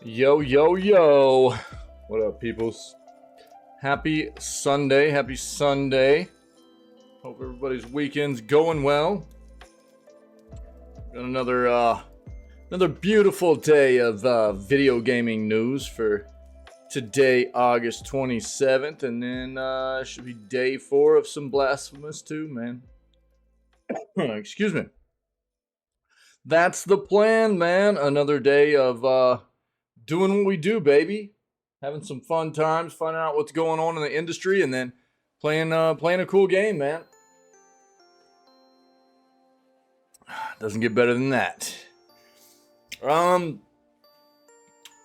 Yo, yo, yo. What up, peoples? Happy Sunday. Happy Sunday. Hope everybody's weekend's going well. Got another beautiful day of video gaming news for today, August 27th. And then should be day 4 of some Blasphemous too, man. Excuse me. That's the plan, man. Another day of doing what we do, baby. Having some fun times, finding out what's going on in the industry, and then playing a cool game, man. Doesn't get better than that. I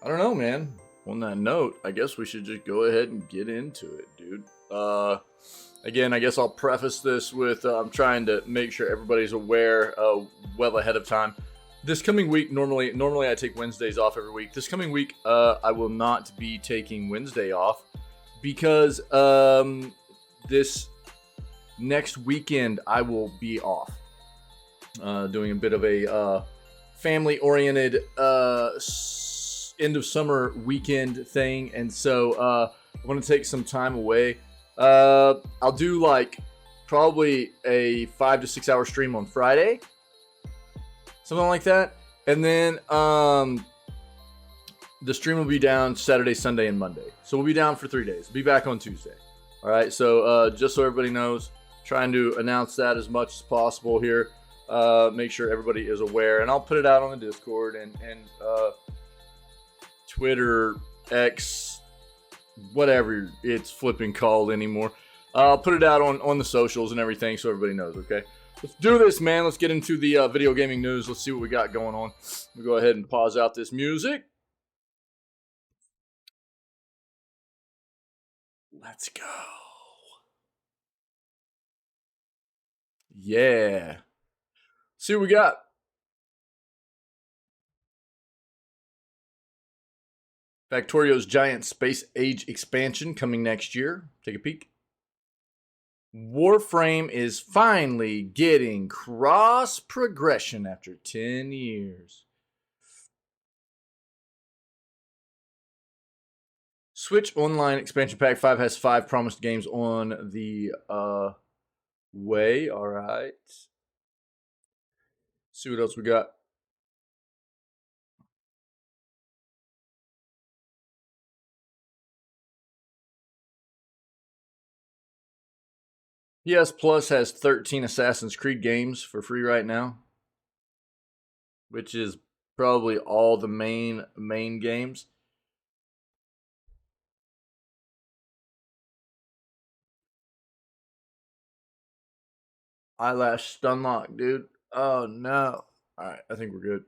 don't know, man. On that note, I guess we should just go ahead and get into it, dude. Again, I guess I'll preface this with I'm trying to make sure everybody's aware well ahead of time. This coming week, normally I take Wednesdays off every week. This coming week, I will not be taking Wednesday off because this next weekend I will be off. Doing a bit of a family-oriented end of summer weekend thing, and so I want to take some time away. I'll do like probably a 5 to 6 hour stream on Friday. Something like that. And then the stream will be down Saturday, Sunday, and Monday. So we'll be down for 3 days. We'll be back on Tuesday. All right. So just so everybody knows, trying to announce that as much as possible here. Make sure everybody is aware. And I'll put it out on the Discord and Twitter, X, whatever it's flipping called anymore. I'll put it out on the socials and everything so everybody knows, okay? Let's do this, man. Let's get into the video gaming news. Let's see what we got going on. We'll go ahead and pause out this music. Let's go. Yeah. See what we got. Factorio's giant space age expansion coming next year. Take a peek. Warframe is finally getting cross progression after 10 years. Switch Online Expansion Pack 5 has 5 promised games on the way. All right. See what else we got. PS Plus has 13 Assassin's Creed games for free right now, which is probably all the main games. Eyelash Stunlock, dude. Oh no. All right, I think we're good.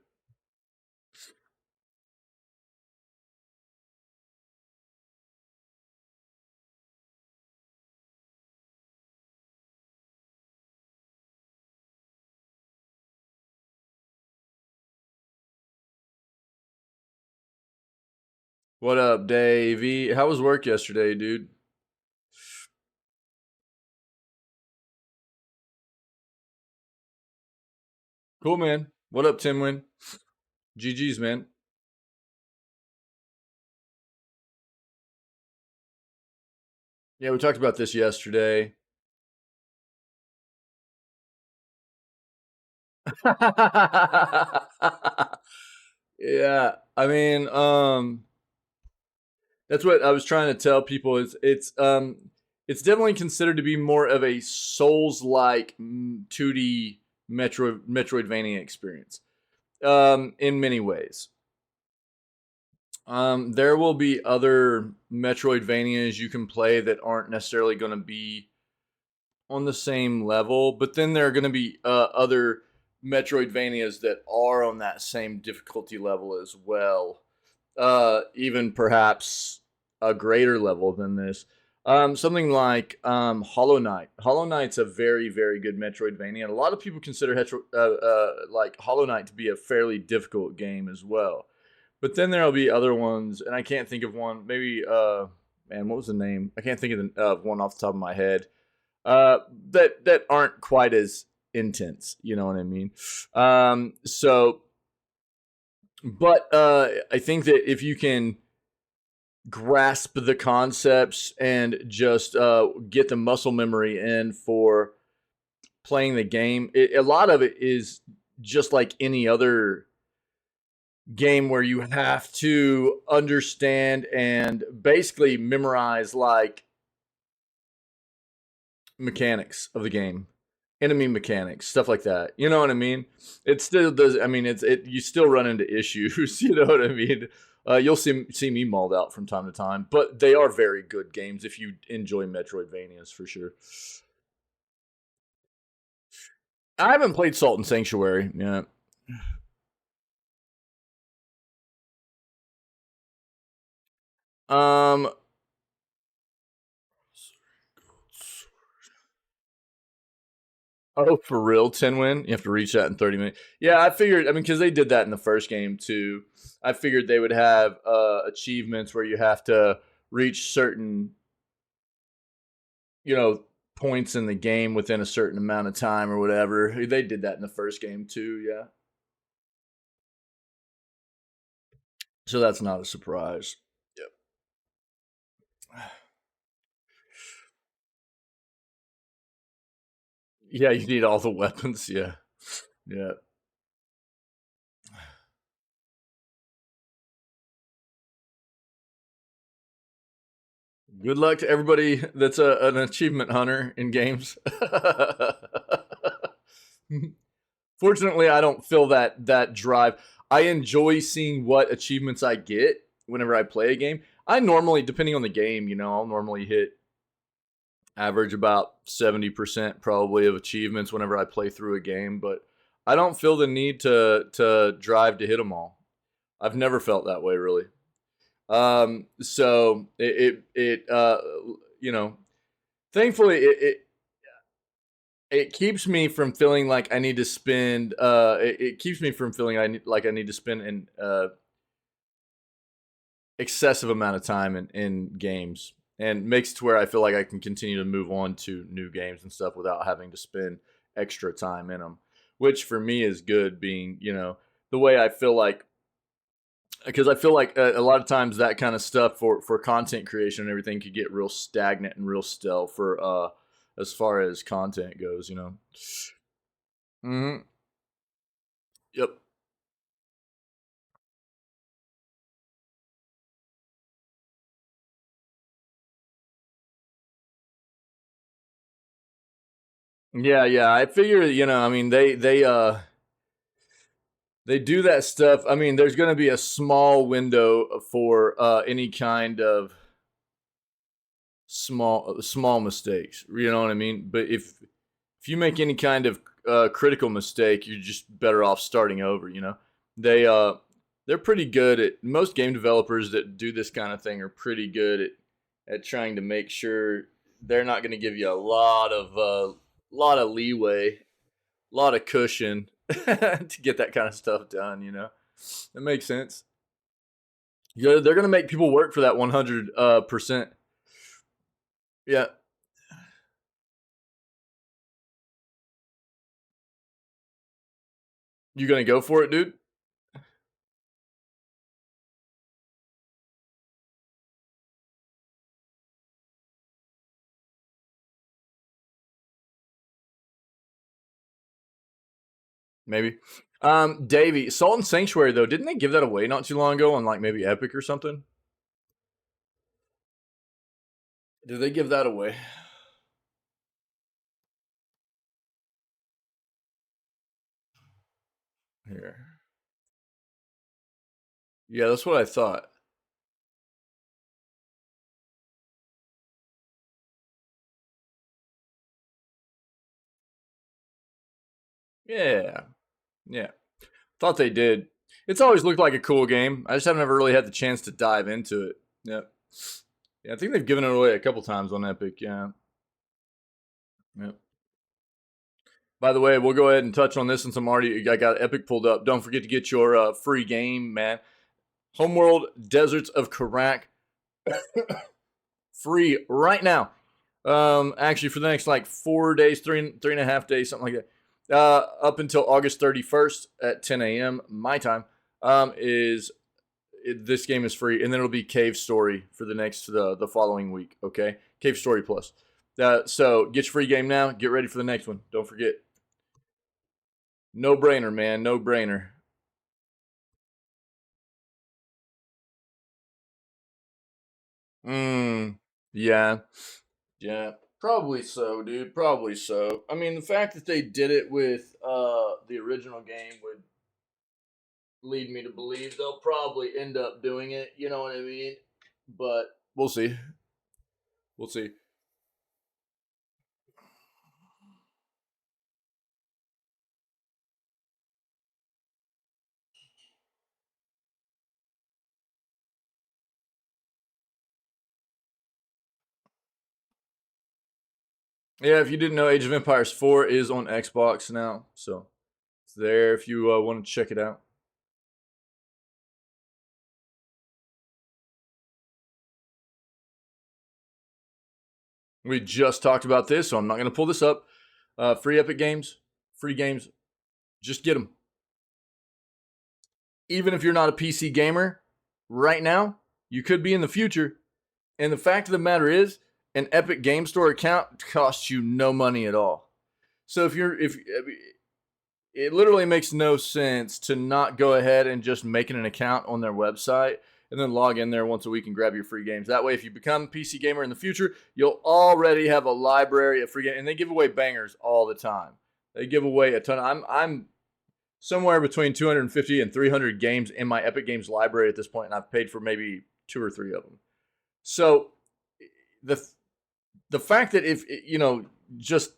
What up, Davey? How was work yesterday, dude? Cool, man. What up, Timwin? GG's, man. Yeah, we talked about this yesterday. Yeah, I mean, that's what I was trying to tell people. It's definitely considered to be more of a Souls-like 2D Metroidvania experience, in many ways. There will be other Metroidvanias you can play that aren't necessarily going to be on the same level, but then there are going to be other Metroidvanias that are on that same difficulty level as well. Even perhaps a greater level than this. Something like Hollow Knight. Hollow Knight's a very, very good Metroidvania, and a lot of people consider like Hollow Knight to be a fairly difficult game as well. But then there'll be other ones, and I can't think of one. Maybe, man, what was the name? I can't think of one off the top of my head. That aren't quite as intense. You know what I mean? So But I think that if you can grasp the concepts and just get the muscle memory in for playing the game, a lot of it is just like any other game where you have to understand and basically memorize like mechanics of the game, enemy mechanics, stuff like that. You know what I mean? It still does. I mean, you still run into issues. You know what I mean? You'll see me mauled out from time to time, but they are very good games if you enjoy Metroidvanias for sure. I haven't played Salt and Sanctuary yet. Um. Oh, for real? 10 win? You have to reach that in 30 minutes. Yeah, I figured. I mean, because they did that in the first game too. I figured they would have achievements where you have to reach certain, you know, points in the game within a certain amount of time or whatever. They did that in the first game too. Yeah. So that's not a surprise. Yep. Yeah, you need all the weapons. Yeah. Yeah. Good luck to everybody that's an achievement hunter in games. Fortunately, I don't feel that drive. I enjoy seeing what achievements I get whenever I play a game. I normally, depending on the game, I'll normally hit average about 70% probably of achievements whenever I play through a game, but I don't feel the need to drive to hit them all. I've never felt that way really. So thankfully it keeps me from feeling like I need to spend it keeps me from feeling I need to spend an excessive amount of time in games, and makes it to where I feel like I can continue to move on to new games and stuff without having to spend extra time in them, which for me is good, being the way I feel like, because I feel like a lot of times that kind of stuff for content creation and everything could get real stagnant and real stale for as far as content goes. Hmm. Yep. Yeah, yeah. I figure, I mean, they do that stuff. I mean, there's going to be a small window for any kind of small mistakes. You know what I mean? But if you make any kind of critical mistake, you're just better off starting over. They they're pretty good at, most game developers that do this kind of thing are pretty good at trying to make sure they're not going to give you a lot of leeway, a lot of cushion to get that kind of stuff done. That makes sense. Yeah, they're going to make people work for that 100%. Yeah. You going to go for it, dude? Maybe. Davey, Salt and Sanctuary though, didn't they give that away not too long ago on like maybe Epic or something? Did they give that away? Here. Yeah, that's what I thought. Yeah. Yeah. Thought they did. It's always looked like a cool game. I just haven't ever really had the chance to dive into it. Yep. Yeah, I think they've given it away a couple times on Epic. Yeah. Yep. By the way, we'll go ahead and touch on this since I got Epic pulled up. Don't forget to get your free game, man. Homeworld Deserts of Karak, free right now. Actually, for the next like 4 days, three and a half days, something like that. Up until August 31st at 10 a.m. my time. This game is free, and then it'll be Cave Story for the following week. Okay, Cave Story Plus. So get your free game now. Get ready for the next one. Don't forget. No brainer, man. No brainer. Yeah. Yeah. Probably so, dude. Probably so. I mean, the fact that they did it with the original game would lead me to believe they'll probably end up doing it. You know what I mean? But we'll see. We'll see. Yeah, if you didn't know, Age of Empires 4 is on Xbox now, so it's there if you want to check it out. We just talked about this, so I'm not going to pull this up. Free Epic Games, free games, just get them. Even if you're not a PC gamer right now, you could be in the future. And the fact of the matter is, an Epic Game Store account costs you no money at all. So if it literally makes no sense to not go ahead and just make an account on their website and then log in there once a week and grab your free games. That way, if you become a PC gamer in the future, you'll already have a library of free games, and they give away bangers all the time. They give away a ton. I'm somewhere between 250 and 300 games in my Epic Games library at this point, and I've paid for maybe 2 or 3 of them. So the fact that if just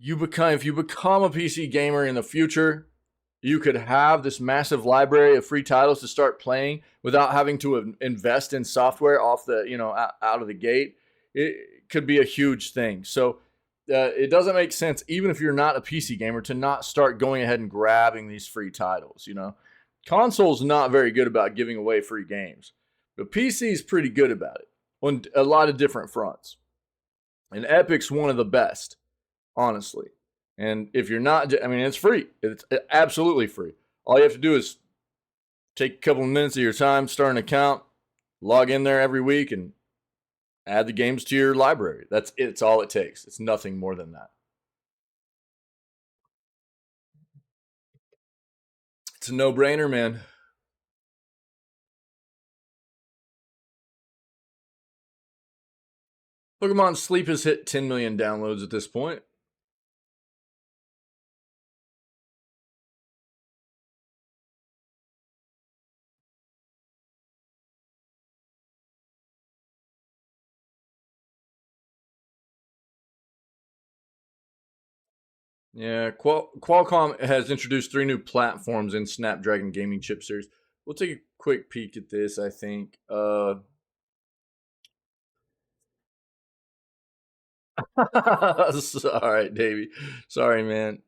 if you become a PC gamer in the future, you could have this massive library of free titles to start playing without having to invest in software off the out of the gate. It could be a huge thing. So it doesn't make sense, even if you're not a PC gamer, to not start going ahead and grabbing these free titles. Console's not very good about giving away free games, but PC's pretty good about it on a lot of different fronts. And Epic's one of the best, honestly. And if you're not, I mean, it's free. It's absolutely free. All you have to do is take a couple of minutes of your time, start an account, log in there every week, and add the games to your library. That's it. It's all it takes. It's nothing more than that. It's a no-brainer, man. Pokemon Sleep has hit 10 million downloads at this point. Yeah, Qualcomm has introduced 3 new platforms in Snapdragon gaming chip series. We'll take a quick peek at this, I think. All right, Davey. Sorry, man.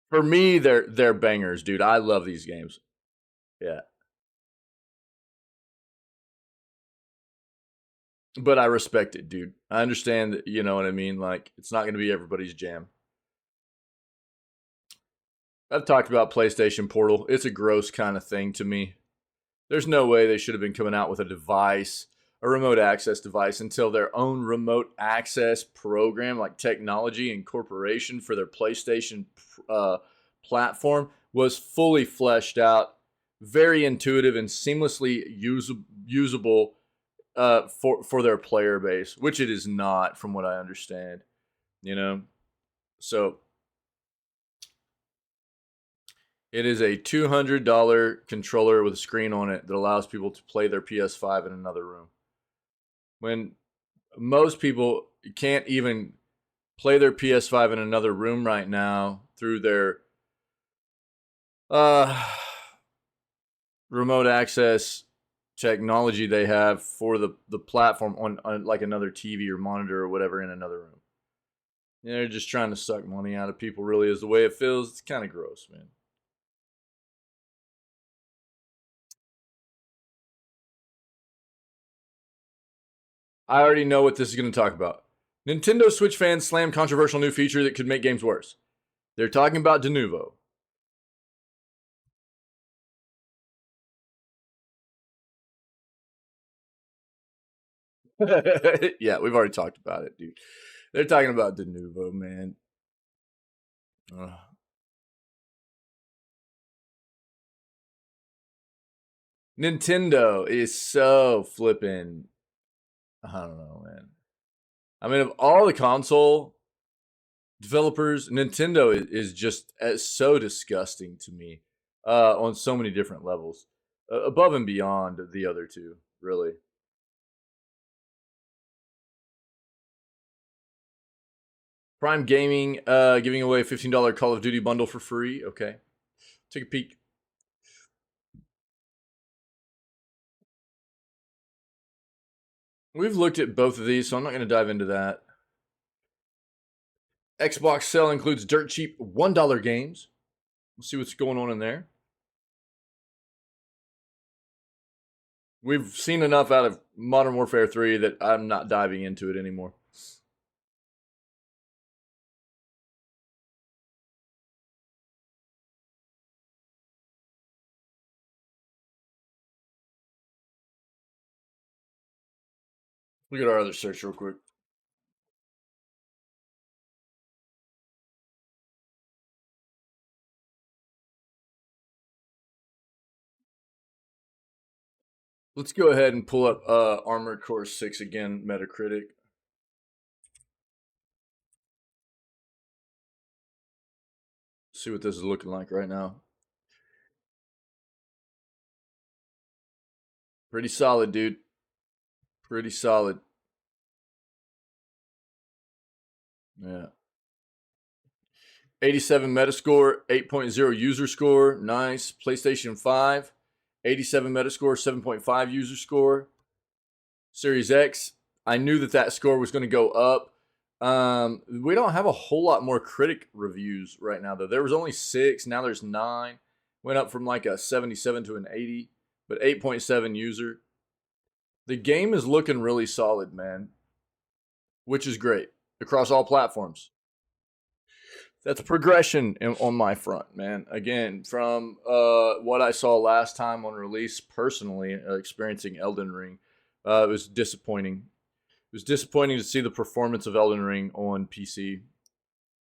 For me, they're bangers, dude. I love these games. Yeah. But I respect it, dude. I understand that, you know what I mean? Like, it's not going to be everybody's jam. I've talked about PlayStation Portal. It's a gross kind of thing to me. There's no way they should have been coming out with a device, a remote access device, until their own remote access program, like technology and corporation for their PlayStation platform, was fully fleshed out, very intuitive and seamlessly usable for their player base, which it is not, from what I understand. So it is a $200 controller with a screen on it that allows people to play their PS5 in another room. When most people can't even play their PS5 in another room right now through their remote access technology they have for the platform on like another TV or monitor or whatever in another room. They're just trying to suck money out of people, really, is the way it feels. It's kind of gross, man. I already know what this is going to talk about. Nintendo Switch fans slam controversial new feature that could make games worse. They're talking about de novo. Yeah, we've already talked about it, dude. They're talking about de novo, man. Nintendo is so flipping. I don't know, man. I mean, of all the console developers, Nintendo is just so disgusting to me on so many different levels, above and beyond the other two, really. Prime Gaming giving away a $15 Call of Duty bundle for free. Okay, take a peek. We've looked at both of these, so I'm not going to dive into that. Xbox sale includes dirt cheap $1 games. We'll see what's going on in there. We've seen enough out of Modern Warfare 3 that I'm not diving into it anymore. Look at our other search real quick. Let's go ahead and pull up Armored Core 6 again, Metacritic. See what this is looking like right now. Pretty solid, dude. Pretty solid. Yeah. 87 Metascore, 8.0 user score. Nice. PlayStation 5, 87 Metascore, 7.5 user score. Series X, I knew that score was going to go up. We don't have a whole lot more critic reviews right now, though. There was only 6. Now there's 9. Went up from like a 77 to an 80, but 8.7 user. The game is looking really solid, man, which is great across all platforms. That's progression on my front, man. Again, from what I saw last time on release, personally experiencing Elden Ring, it was disappointing. It was disappointing to see the performance of Elden Ring on PC,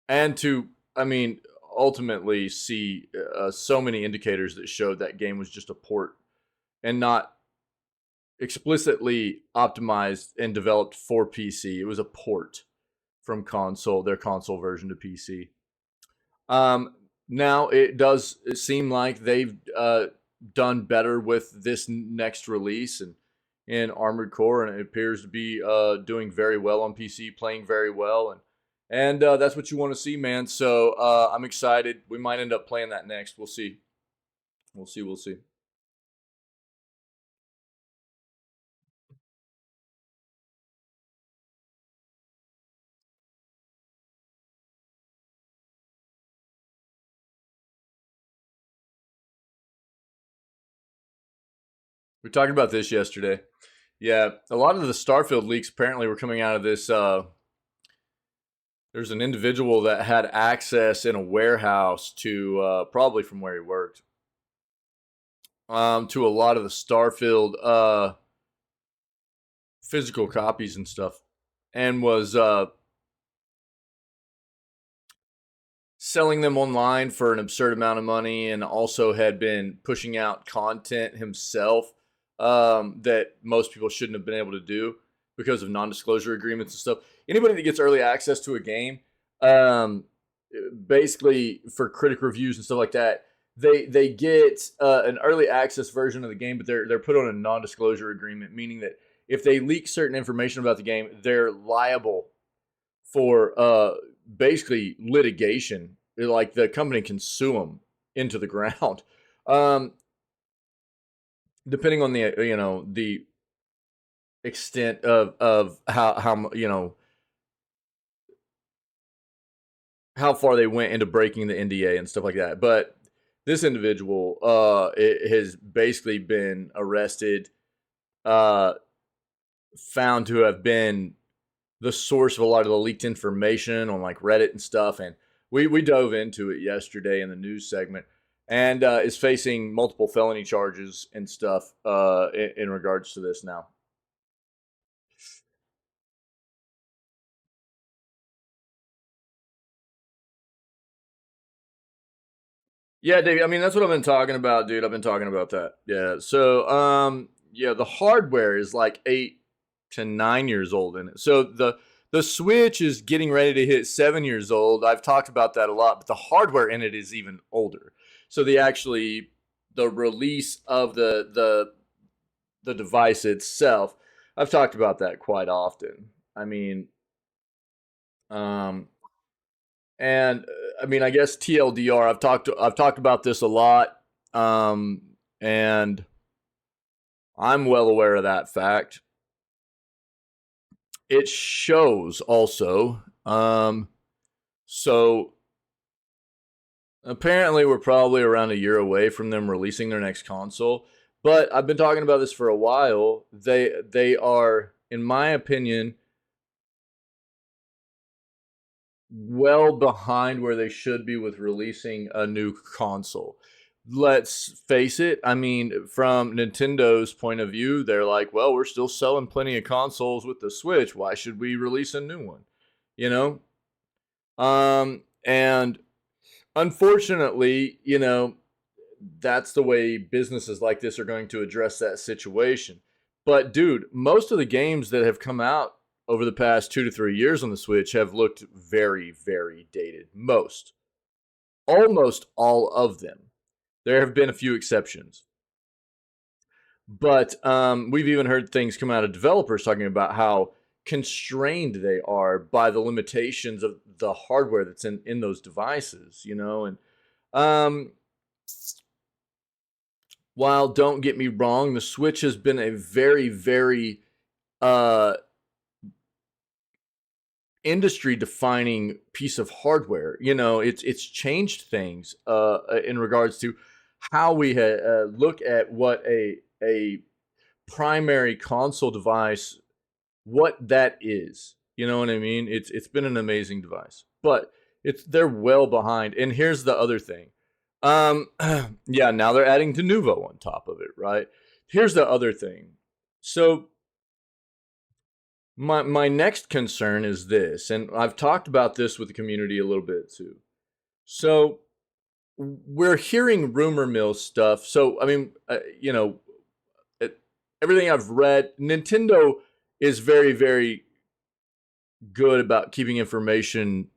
and to, I mean, ultimately see so many indicators that showed that game was just a port and not explicitly optimized and developed for PC. It was a port from their console version to PC. Now it does seem like they've done better with this next release and in Armored Core, and it appears to be doing very well on PC, playing very well, and that's what you want to see, man. So I'm excited. We might end up playing that next. We'll see. We'll see. We'll see. We talked about this yesterday. Yeah, a lot of the Starfield leaks apparently were coming out of this. There's an individual that had access in a warehouse to probably from where he worked to a lot of the Starfield physical copies and stuff, and was selling them online for an absurd amount of money, and also had been pushing out content himself that most people shouldn't have been able to do because of non-disclosure agreements and stuff. Anybody that gets early access to a game, basically for critic reviews and stuff like that, they get an early access version of the game, but they're put on a non-disclosure agreement, meaning that if they leak certain information about the game, they're liable for basically litigation. Like the company can sue them into the ground, depending on the extent of how far they went into breaking the NDA and stuff like that. But this individual has basically been arrested, found to have been the source of a lot of the leaked information on like Reddit and stuff, and We dove into it yesterday in the news segment, and is facing multiple felony charges and stuff in regards to this now. Yeah, Dave. I mean, that's what I've been talking about, dude. I've been talking about that. Yeah. So, yeah, the hardware is like 8 to 9 years old in it. So the Switch is getting ready to hit 7 years old. I've talked about that a lot, but the hardware in it is even older. So the release of the device itself, I've talked about that quite often. I mean, um, and I mean, I guess TLDR. I've talked about this a lot, um, and I'm well aware of that fact. It shows also. So apparently, we're probably around a year away from them releasing their next console. But I've been talking about this for a while. They are, in my opinion, well behind where they should be with releasing a new console. Let's face it, I mean, from Nintendo's point of view, they're like, well, we're still selling plenty of consoles with the Switch. Why should we release a new one? You know? And unfortunately, that's the way businesses like this are going to address that situation. But dude, most of the games that have come out over the past 2 to 3 years on the Switch have looked very, very dated. Almost all of them. There have been a few exceptions. But we've even heard things come out of developers talking about how constrained they are by the limitations of the hardware that's in those devices, and um, while don't get me wrong, the Switch has been a very, very uh, industry defining piece of hardware. It's changed things in regards to how we look at what a primary console device, what that is. You know what I mean? It's been an amazing device, but they're well behind. And here's the other thing. Yeah, now they're adding Denuvo on top of it, right? Here's the other thing. So my next concern is this, and I've talked about this with the community a little bit too. So we're hearing rumor mill stuff. So I mean, everything I've read, Nintendo is very, very good about keeping information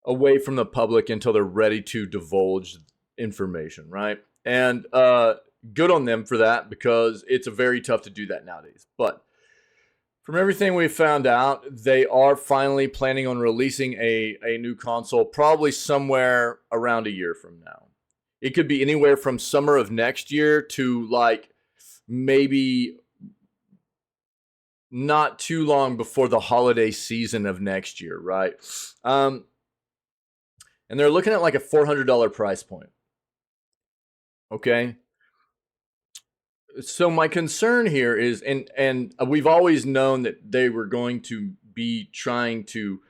away from the public until they're ready to divulge information, right? And good on them for that, because it's very tough to do that nowadays. But from everything we've found out, they are finally planning on releasing a new console probably somewhere around a year from now. It could be anywhere from summer of next year to like maybe not too long before the holiday season of next year, right? And they're looking at like a $400 price point. Okay. So my concern here is, and we've always known that they were going to be trying to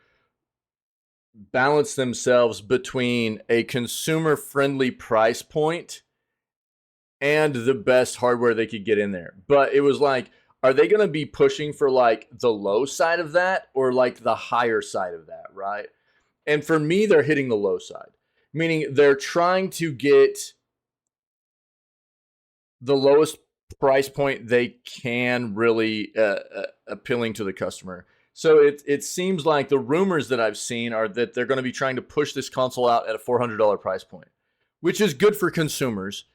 balance themselves between a consumer friendly price point and the best hardware they could get in there. But it was like, are they going to be pushing for like the low side of that or like the higher side of that, right? And for me, they're hitting the low side, meaning they're trying to get the lowest price point they can, really appealing to the customer. So it seems like the rumors that I've seen are that they're going to be trying to push this console out at a $400 price point, which is good for consumers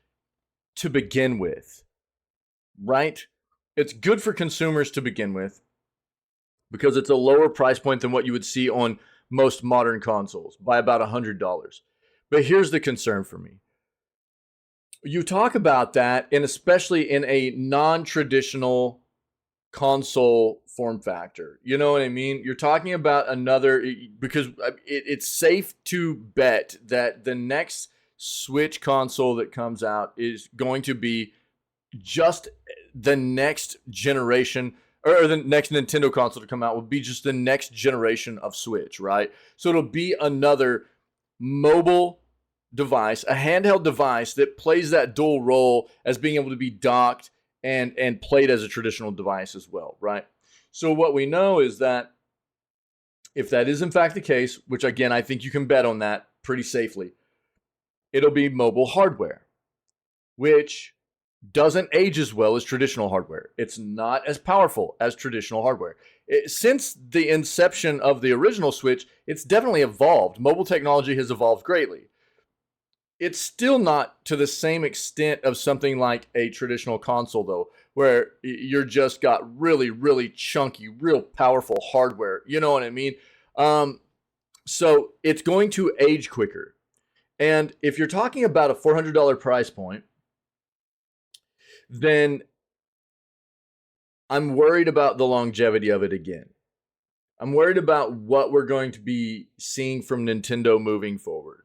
to begin with, right? It's good for consumers to begin with because it's a lower price point than what you would see on most modern consoles by about $100. But here's the concern for me. You talk about that, and especially in a non-traditional console form factor. You know what I mean? You're talking about another, because it's safe to bet that the next Switch console that comes out is going to be just the next generation, or the next Nintendo console to come out will be just the next generation of Switch, right? So it'll be another mobile device, a handheld device that plays that dual role as being able to be docked and played as a traditional device as well, right? So what we know is that if that is in fact the case, which again I think you can bet on that pretty safely, it'll be mobile hardware, which doesn't age as well as traditional hardware. It's not as powerful as traditional hardware. Since the inception of the original Switch, it's definitely evolved. Mobile technology has evolved greatly. It's still not to the same extent of something like a traditional console, though, where you're just got really, really chunky, real powerful hardware. You know what I mean? So it's going to age quicker. And if you're talking about a $400 price point, then I'm worried about the longevity of it again. I'm worried about what we're going to be seeing from Nintendo moving forward.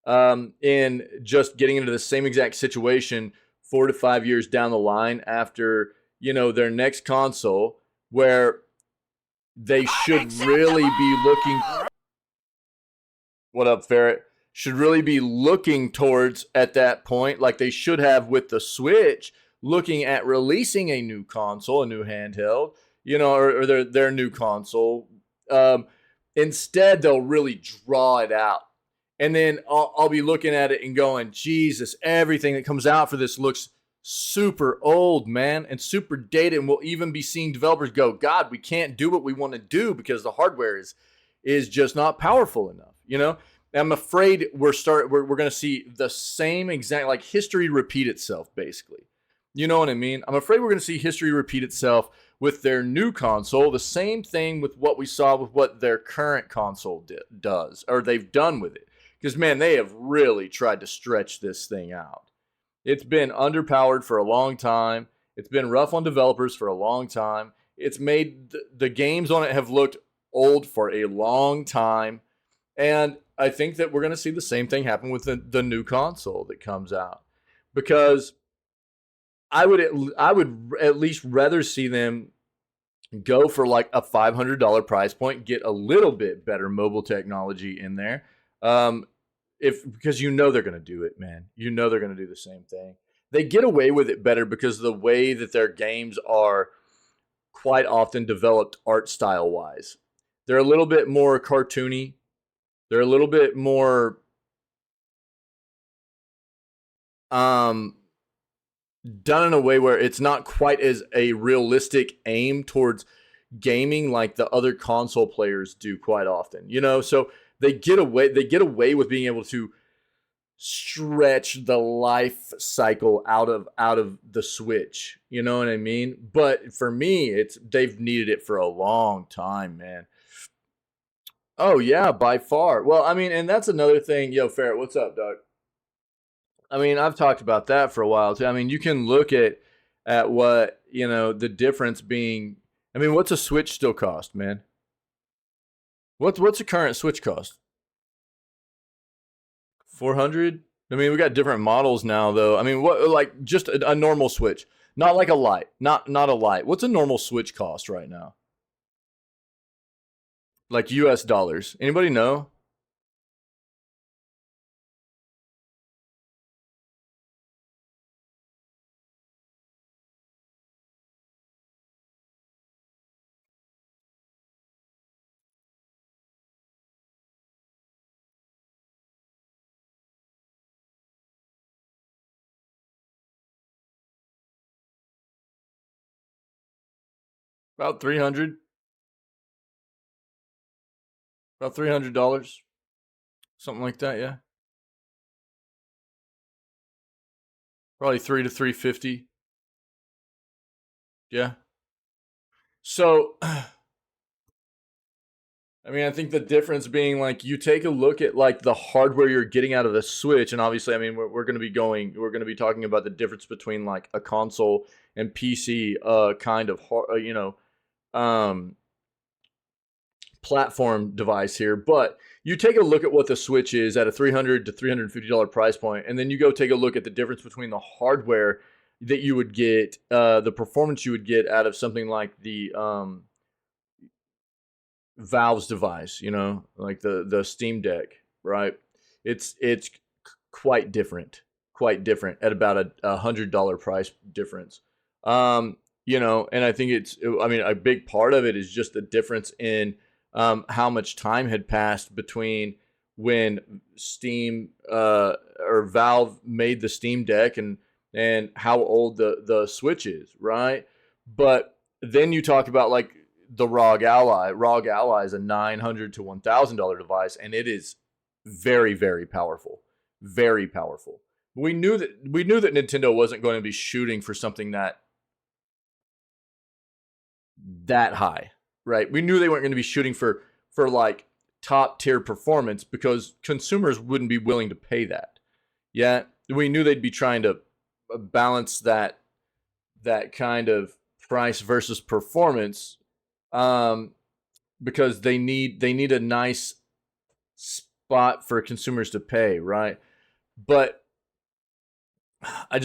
And just getting into the same exact situation 4 to 5 years down the line after, their next console, where they should really be looking. What up, Ferret? Should really be looking towards at that point, like they should have with the Switch, looking at releasing a new console, a new handheld, or their new console. Instead, they'll really draw it out. And then I'll be looking at it and going, Jesus, everything that comes out for this looks super old, man, and super dated. And we'll even be seeing developers go, God, we can't do what we want to do because the hardware is just not powerful enough, And I'm afraid we're going to see the same exact, like history repeat itself, basically. You know what I mean? I'm afraid we're going to see history repeat itself with their new console. The same thing with what we saw with what their current console does, or they've done with it. Because, man, they have really tried to stretch this thing out. It's been underpowered for a long time. It's been rough on developers for a long time. It's made the games on it have looked old for a long time. And I think that we're going to see the same thing happen with the new console that comes out. Because I would at least rather see them go for like a $500 price point, get a little bit better mobile technology in there. Because they're going to do it, man. They're going to do the same thing. They get away with it better because of the way that their games are quite often developed art style wise. They're a little bit more cartoony. They're a little bit more done in a way where it's not quite as a realistic aim towards gaming like the other console players do quite often. So they get away with being able to stretch the life cycle out of the Switch. You know what I mean? But for me, they've needed it for a long time, man. Oh yeah, by far. Well, I mean, and that's another thing. Yo, Ferret, what's up, dog? I mean, I've talked about that for a while too. I mean, you can look at what, the difference being. I mean, what's a Switch still cost, man? What's the current Switch cost? 400? I mean, we got different models now though. I mean, what, like just a normal Switch, not like a light, not a light. What's a normal Switch cost right now? Like US dollars. Anybody know? About 300. About $300. Something like that, yeah. Probably 3 to 350. Yeah. So I mean, I think the difference being like you take a look at like the hardware you're getting out of the Switch, and obviously, I mean, we're going to be talking about the difference between like a console and PC, kind of, um, platform device here. But you take a look at what the Switch is at a $300 to $350 price point, and then you go take a look at the difference between the hardware that you would get, the performance you would get out of something like the Valve's device, like the Steam Deck, right? It's quite different, at about a $100 price difference. You know, and I think I mean, a big part of it is just the difference in how much time had passed between when Steam or Valve made the Steam Deck and how old the Switch is, right? But then you talk about like the ROG Ally. ROG Ally is a $900 to $1,000 device, and it is very, very powerful, very powerful. We knew that Nintendo wasn't going to be shooting for something that high, right? We knew they weren't going to be shooting for like top tier performance because consumers wouldn't be willing to pay that. Yeah, we knew they'd be trying to balance that kind of price versus performance, um, because they need a nice spot for consumers to pay, right? But I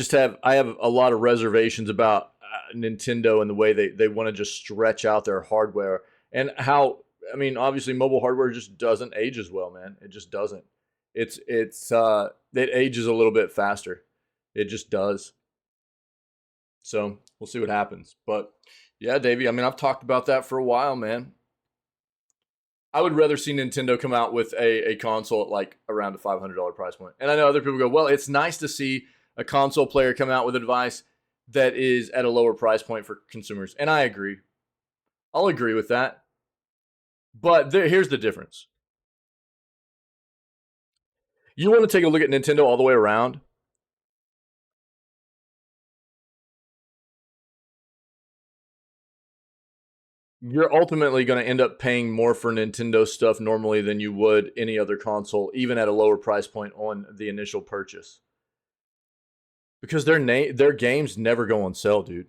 have a lot of reservations about Nintendo and the way they want to just stretch out their hardware and how, I mean, obviously mobile hardware just doesn't age as well, man. It just doesn't. It ages a little bit faster. It just does. So we'll see what happens. But yeah, Davey, I mean, I've talked about that for a while, man. I would rather see Nintendo come out with a console at like around a $500 price point. And I know other people go, well, it's nice to see a console player come out with a device that is at a lower price point for consumers. And I agree. I'll agree with that. But here's the difference. You want to take a look at Nintendo all the way around? You're ultimately going to end up paying more for Nintendo stuff normally than you would any other console, even at a lower price point on the initial purchase. Because their games never go on sale, dude.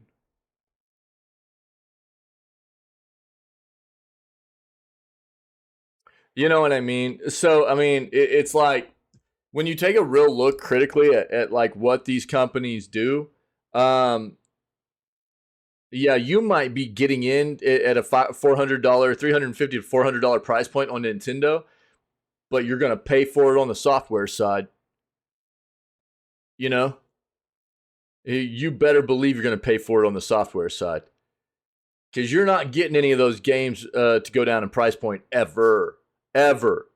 You know what I mean? So I mean, it's like when you take a real look critically at like what these companies do, um, yeah, you might be getting in at a $400, $350 to $400 price point on Nintendo, but you're gonna pay for it on the software side. You know, you better believe you're gonna pay for it on the software side because you're not getting any of those games to go down in price point ever, ever,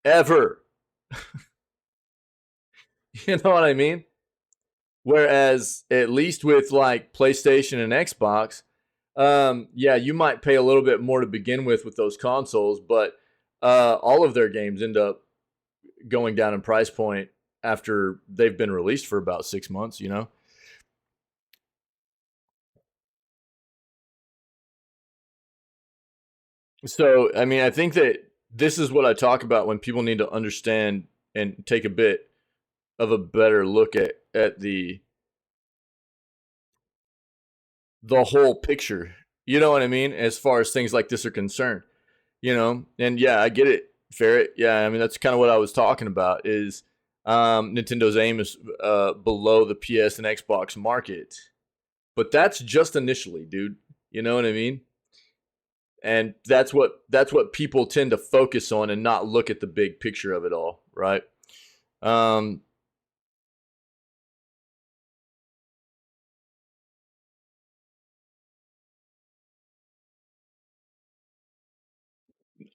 ever. You know what I mean? Whereas at least with like PlayStation and Xbox, yeah, you might pay a little bit more to begin with those consoles, but all of their games end up going down in price point after they've been released for about 6 months. You know, so I mean, I think that this is what I talk about when people need to understand and take a bit of a better look at the whole picture. You know what I mean? As far as things like this are concerned, you know, and yeah, I get it, Ferret. Yeah, I mean that's kind of what I was talking about. Is Nintendo's aim is below the PS and Xbox market, but that's just initially, dude. You know what I mean? And that's what people tend to focus on and not look at the big picture of it all, right? Um,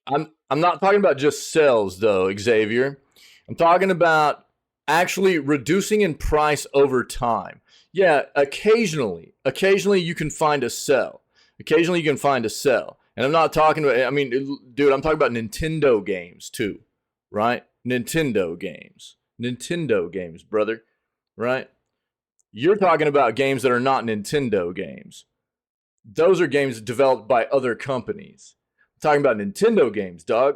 I'm not talking about just sales though, Xavier. I'm talking about actually reducing in price over time. Yeah, occasionally you can find a sell. Occasionally you can find a sell. And I'm not talking about, I mean, dude, I'm talking about Nintendo games too, right? Nintendo games, brother, right? You're talking about games that are not Nintendo games. Those are games developed by other companies. I'm talking about Nintendo games, dog.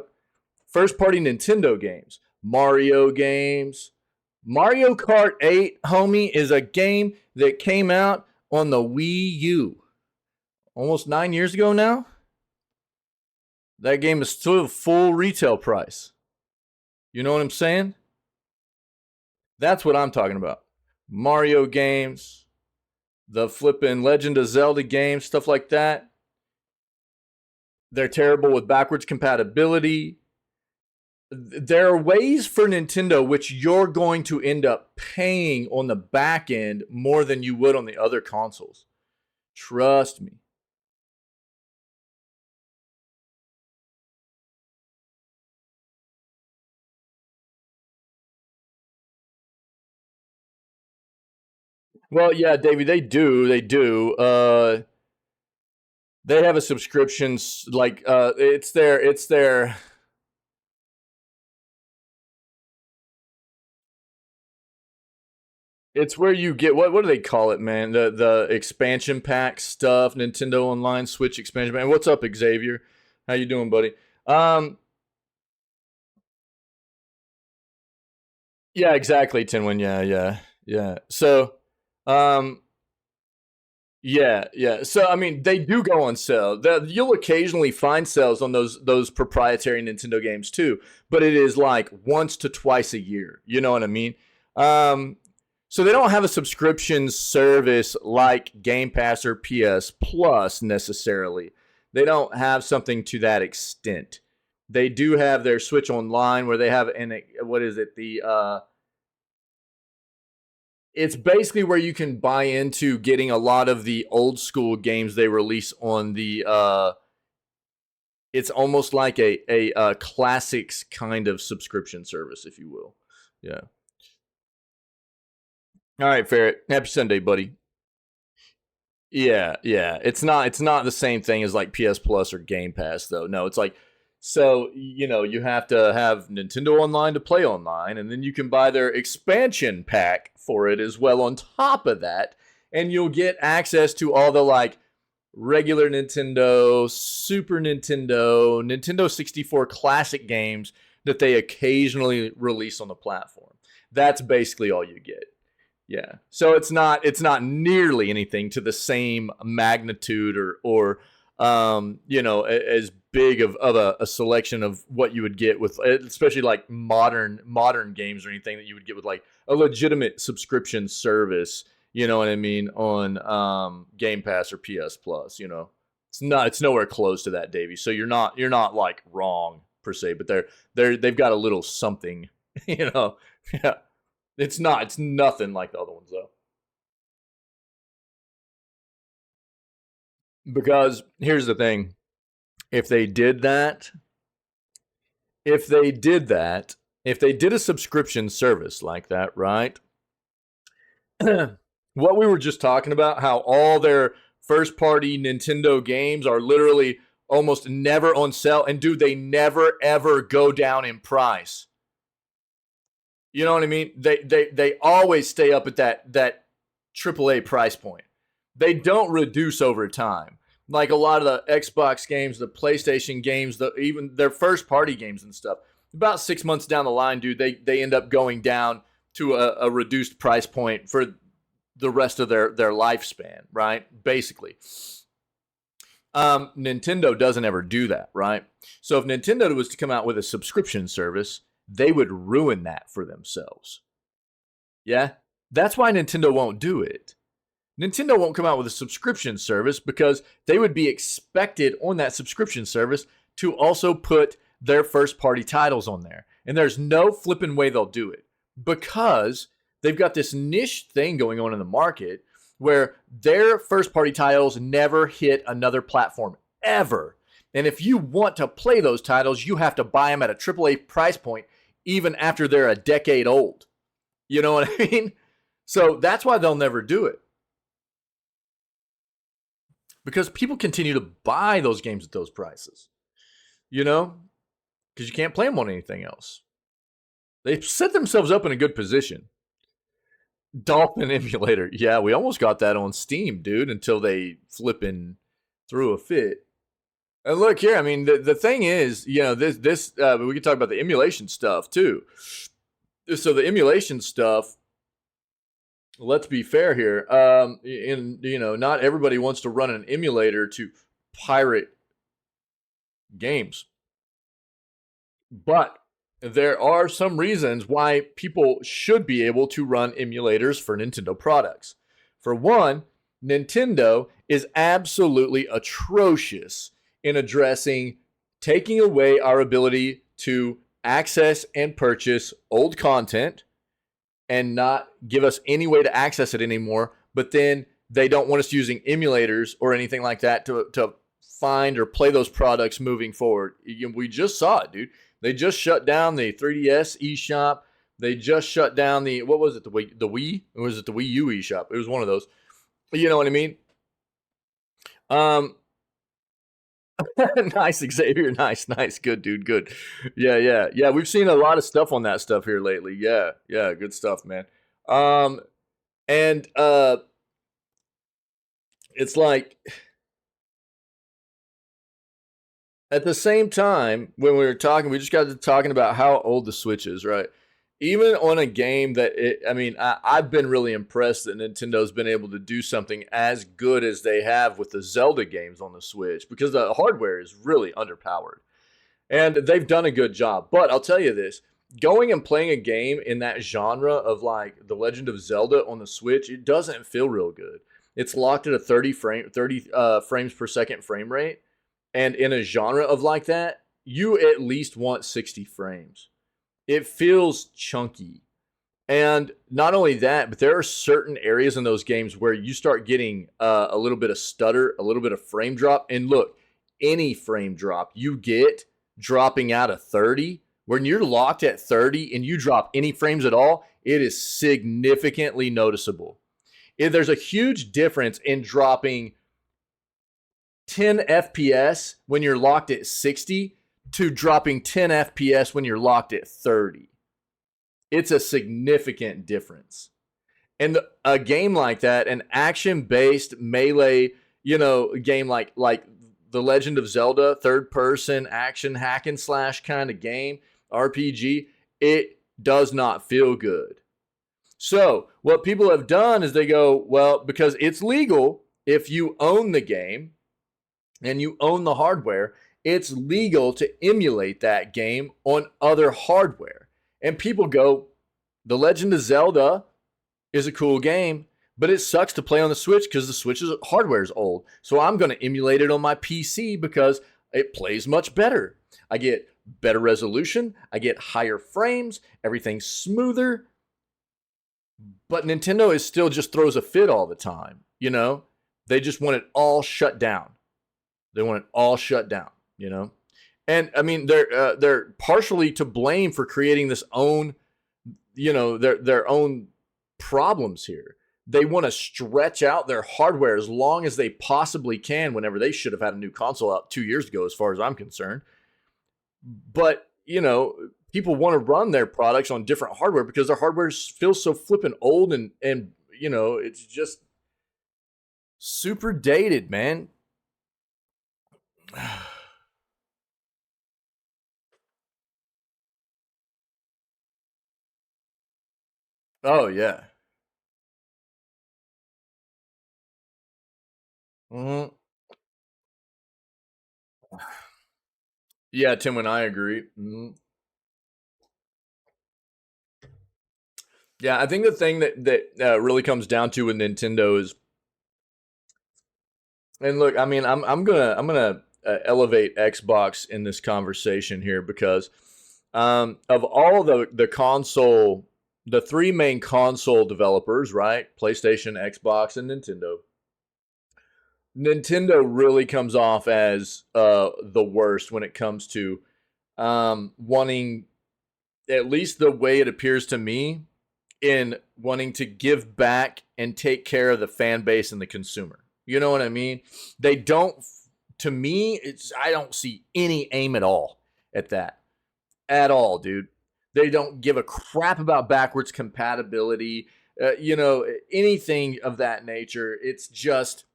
First party Nintendo games, Mario games. Mario Kart 8, homie, is a game that came out on the Wii U almost 9 years ago now. That game is still full retail price. You know what I'm saying? That's what I'm talking about. Mario games, the flippin' Legend of Zelda games, stuff like that. They're terrible with backwards compatibility. there are ways for Nintendo which you're going to end up paying on the back end more than you would on the other consoles. Trust me. Well, yeah, Davey, they do. They do. They have a subscription like it's their it's where you get what do they call it, man? The expansion pack stuff, Nintendo Online Switch expansion pack. What's up, Xavier? How you doing, buddy? Um yeah, exactly, Tinwin. Yeah, yeah. Yeah. So um yeah, yeah. So I mean, they do go on sale. You'll occasionally find sales on those proprietary Nintendo games too, but it is like once to twice a year. You know what I mean? Um, so they don't have a subscription service like Game Pass or PS Plus necessarily. They don't have something to that extent. They do have their Switch Online where they have an what is it the it's basically where you can buy into getting a lot of the old school games they release on the it's almost like a classics kind of subscription service, if you will. Yeah. All right, Ferret. Happy Sunday, buddy. Yeah, yeah. It's not the same thing as like PS Plus or Game Pass though. No, it's like so you have to have Nintendo Online to play online, and then you can buy their expansion pack for it as well on top of that, and you'll get access to all the like regular Nintendo, Super Nintendo, Nintendo 64 classic games that they occasionally release on the platform. That's basically all you get. Yeah. So it's not nearly anything to the same magnitude or as big of a selection of what you would get with especially like modern games or anything that you would get with like a legitimate subscription service, you know what I mean, on Game Pass or PS Plus, you know. It's nowhere close to that, Davey. So you're not like wrong per se, but they've got a little something, you know. Yeah. It's nothing like the other ones though. Because here's the thing. If they did that, if they did that, if they did a subscription service like that, right? What we were just talking about, how all their first party Nintendo games are literally almost never on sale, and dude, they never ever go down in price. You know what I mean? They always stay up at that AAA price point. They don't reduce over time. Like a lot of the Xbox games, the PlayStation games, even their first party games and stuff. About 6 months down the line, dude, they end up going down to a reduced price point for the rest of their lifespan, right? Basically. Nintendo doesn't ever do that, right? So if Nintendo was to come out with a subscription service, they would ruin that for themselves. Yeah? That's why Nintendo won't do it. Nintendo won't come out with a subscription service because they would be expected on that subscription service to also put their first party titles on there. And there's no flipping way they'll do it because they've got this niche thing going on in the market where their first party titles never hit another platform ever. And if you want to play those titles, you have to buy them at a AAA price point even after they're a decade old. You know what I mean? So that's why they'll never do it. Because people continue to buy those games at those prices, you know, because you can't play them on anything else. They've set themselves up in a good position. Dolphin emulator. Yeah, we almost got that on Steam, dude, until they flipping threw a fit. And look here, I mean, the thing is, you know, this we can talk about the emulation stuff too. So the emulation stuff, let's be fair here. Not everybody wants to run an emulator to pirate games, but there are some reasons why people should be able to run emulators for Nintendo products. For one, Nintendo is absolutely atrocious in addressing taking away our ability to access and purchase old content and not give us any way to access it anymore. But then they don't want us using emulators or anything like that to find or play those products moving forward. We just saw it, dude. They just shut down the 3DS eShop. They just shut down the, what was it, the Wii? Or was it the Wii U eShop? It was one of those. You know what I mean? Nice, Xavier. Nice. Good, dude. Good. Yeah. We've seen a lot of stuff on that stuff here lately. Yeah. Good stuff, man. Um, and it's like at the same time when we were talking, we just got to talking about how old the Switch is, right? Even on a game that I've been really impressed that Nintendo's been able to do something as good as they have with the Zelda games on the Switch, because the hardware is really underpowered. And they've done a good job. But I'll tell you this, going and playing a game in that genre of like The Legend of Zelda on the Switch, it doesn't feel real good. It's locked at a 30 frames per second frame rate. And in a genre of like that, you at least want 60 frames. It feels chunky. And not only that, but there are certain areas in those games where you start getting a little bit of stutter, a little bit of frame drop. And look, any frame drop you get dropping out of 30, when you're locked at 30 and you drop any frames at all, it is significantly noticeable. There's a huge difference in dropping 10 FPS when you're locked at 60 to dropping 10 FPS when you're locked at 30. It's a significant difference. And a game like that, an action-based melee, game like The Legend of Zelda, third-person action hack and slash kind of game, RPG, it does not feel good. So what people have done is they go, well, because it's legal if you own the game and you own the hardware, it's legal to emulate that game on other hardware. And people go, The Legend of Zelda is a cool game, but it sucks to play on the Switch because the Switch's hardware is old. So I'm going to emulate it on my PC because it plays much better. I get better resolution. I get higher frames. Everything's smoother. But Nintendo is still just throws a fit all the time. They just want it all shut down. They want it all shut down. And I mean, they're partially to blame for creating this own, their own problems here. They want to stretch out their hardware as long as they possibly can whenever they should have had a new console out 2 years ago, as far as I'm concerned. But, people want to run their products on different hardware because their hardware feels so flippin' old and it's just super dated, man. Oh, yeah. Mhm. Yeah, Tim and I agree. Yeah, I think the thing that really comes down to with Nintendo is, and look, I mean, I'm gonna elevate Xbox in this conversation here because of all the three main console developers, right? PlayStation, Xbox, and Nintendo. Nintendo really comes off as the worst when it comes to wanting, at least the way it appears to me, in wanting to give back and take care of the fan base and the consumer. You know what I mean? They don't, to me, I don't see any aim at all at that. At all, dude. They don't give a crap about backwards compatibility, anything of that nature. It's just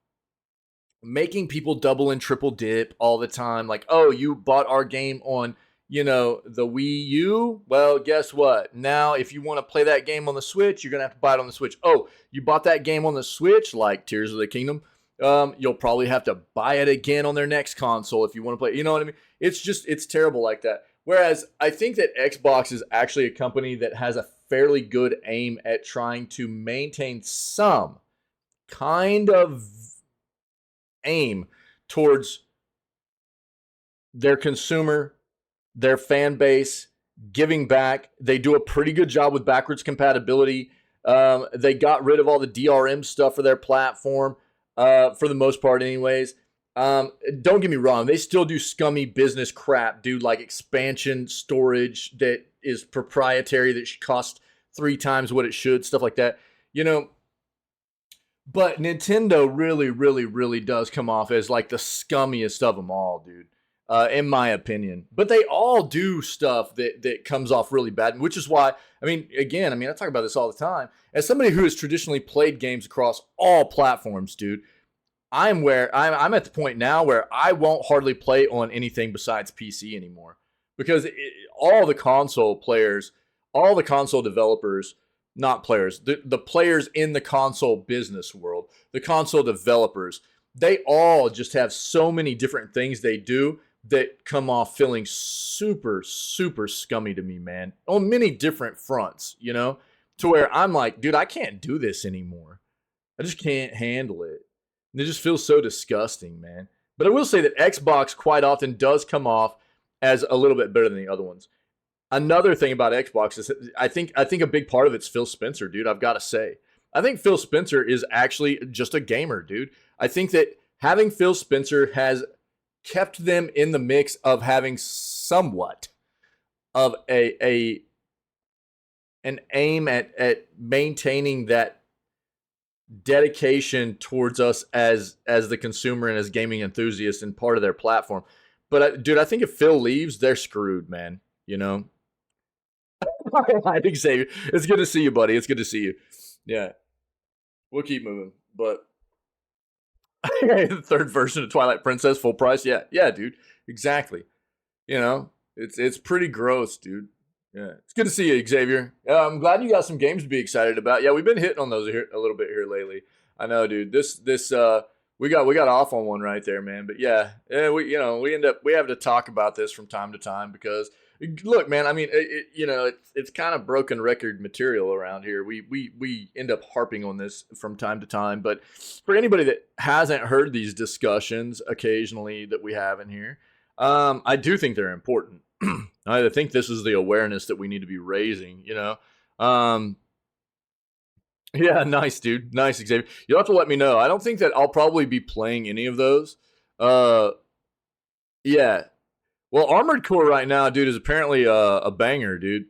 making people double and triple dip all the time. Like, oh, you bought our game on, the Wii U? Well, guess what? Now, if you want to play that game on the Switch, you're going to have to buy it on the Switch. Oh, you bought that game on the Switch, like Tears of the Kingdom? You'll probably have to buy it again on their next console if you want to play. You know what I mean? It's terrible like that. Whereas I think that Xbox is actually a company that has a fairly good aim at trying to maintain some kind of aim towards their consumer, their fan base, giving back. They do a pretty good job with backwards compatibility. They got rid of all the DRM stuff for their platform, for the most part, anyways. Don't get me wrong, they still do scummy business crap, dude, like expansion storage that is proprietary that should cost 3 times what it should, stuff like that. You know, but Nintendo really, really, really does come off as like the scummiest of them all, dude. In my opinion, but they all do stuff that comes off really bad, which is why I mean, again, I mean, I talk about this all the time. As somebody who has traditionally played games across all platforms, dude, I'm at the point now where I won't hardly play on anything besides PC anymore because all the console players, all the console developers, not players, the players in the console business world, the console developers, they all just have so many different things they do that come off feeling super, super scummy to me, man, on many different fronts, you know, to where I'm like, dude, I can't do this anymore. I just can't handle it. And it just feels so disgusting, man. But I will say that Xbox quite often does come off as a little bit better than the other ones. Another thing about Xbox is I think a big part of it's Phil Spencer, dude. I've got to say, I think Phil Spencer is actually just a gamer, dude. I think that having Phil Spencer has kept them in the mix of having somewhat of an aim at maintaining that dedication towards us as the consumer and as gaming enthusiasts and part of their platform. But dude, I think if Phil leaves, they're screwed, man. You know. I think Xavier. It's good to see you, buddy. It's good to see you. Yeah, we'll keep moving. But the third version of Twilight Princess, full price. Yeah, yeah, dude. Exactly. You know, it's pretty gross, dude. Yeah, it's good to see you, Xavier. I'm glad you got some games to be excited about. Yeah, we've been hitting on those here a little bit here lately. I know, dude. This we got off on one right there, man. But yeah, we have to talk about this from time to time because look, man. I mean, it's kind of broken record material around here. We end up harping on this from time to time. But for anybody that hasn't heard these discussions occasionally that we have in here, I do think they're important. I think this is the awareness that we need to be raising, you know. Yeah, nice, dude. Nice, Xavier. You'll have to let me know. I don't think that I'll probably be playing any of those. Uh, yeah. Well, Armored Core right now, dude, is apparently a banger, dude.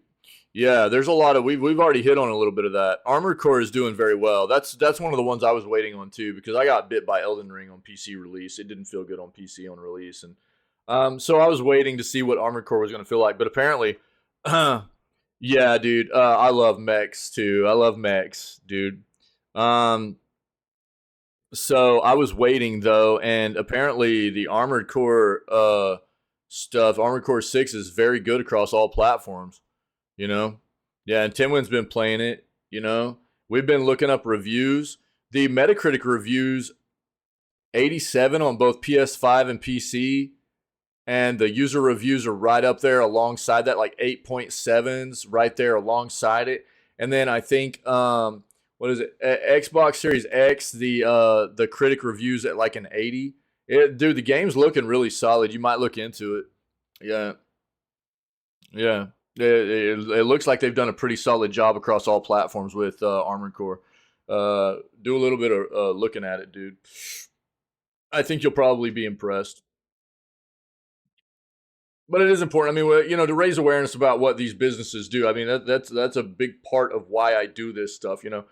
Yeah, there's a lot of we've already hit on a little bit of that. Armored Core is doing very well. That's one of the ones I was waiting on too because I got bit by Elden Ring on PC release. It didn't feel good on PC on release, and so I was waiting to see what Armored Core was going to feel like. But apparently, yeah, dude, I love mechs too. I love mechs, dude. Um, so I was waiting though, and apparently the Armored Core stuff, Armored Core 6 is very good across all platforms. You know, yeah, and Timwin's been playing it. You know, we've been looking up reviews. The Metacritic reviews 87 on both PS5 and PC, and the user reviews are right up there alongside that, like 8.7s right there alongside it. And then I think what is it, Xbox Series X, the critic reviews at like an 80. Dude, the game's looking really solid. You might look into it. Yeah, yeah. It looks like they've done a pretty solid job across all platforms with Armored Core. Do a little bit of looking at it, dude. I think you'll probably be impressed. But it is important. I mean, to raise awareness about what these businesses do. I mean, that's a big part of why I do this stuff. You know,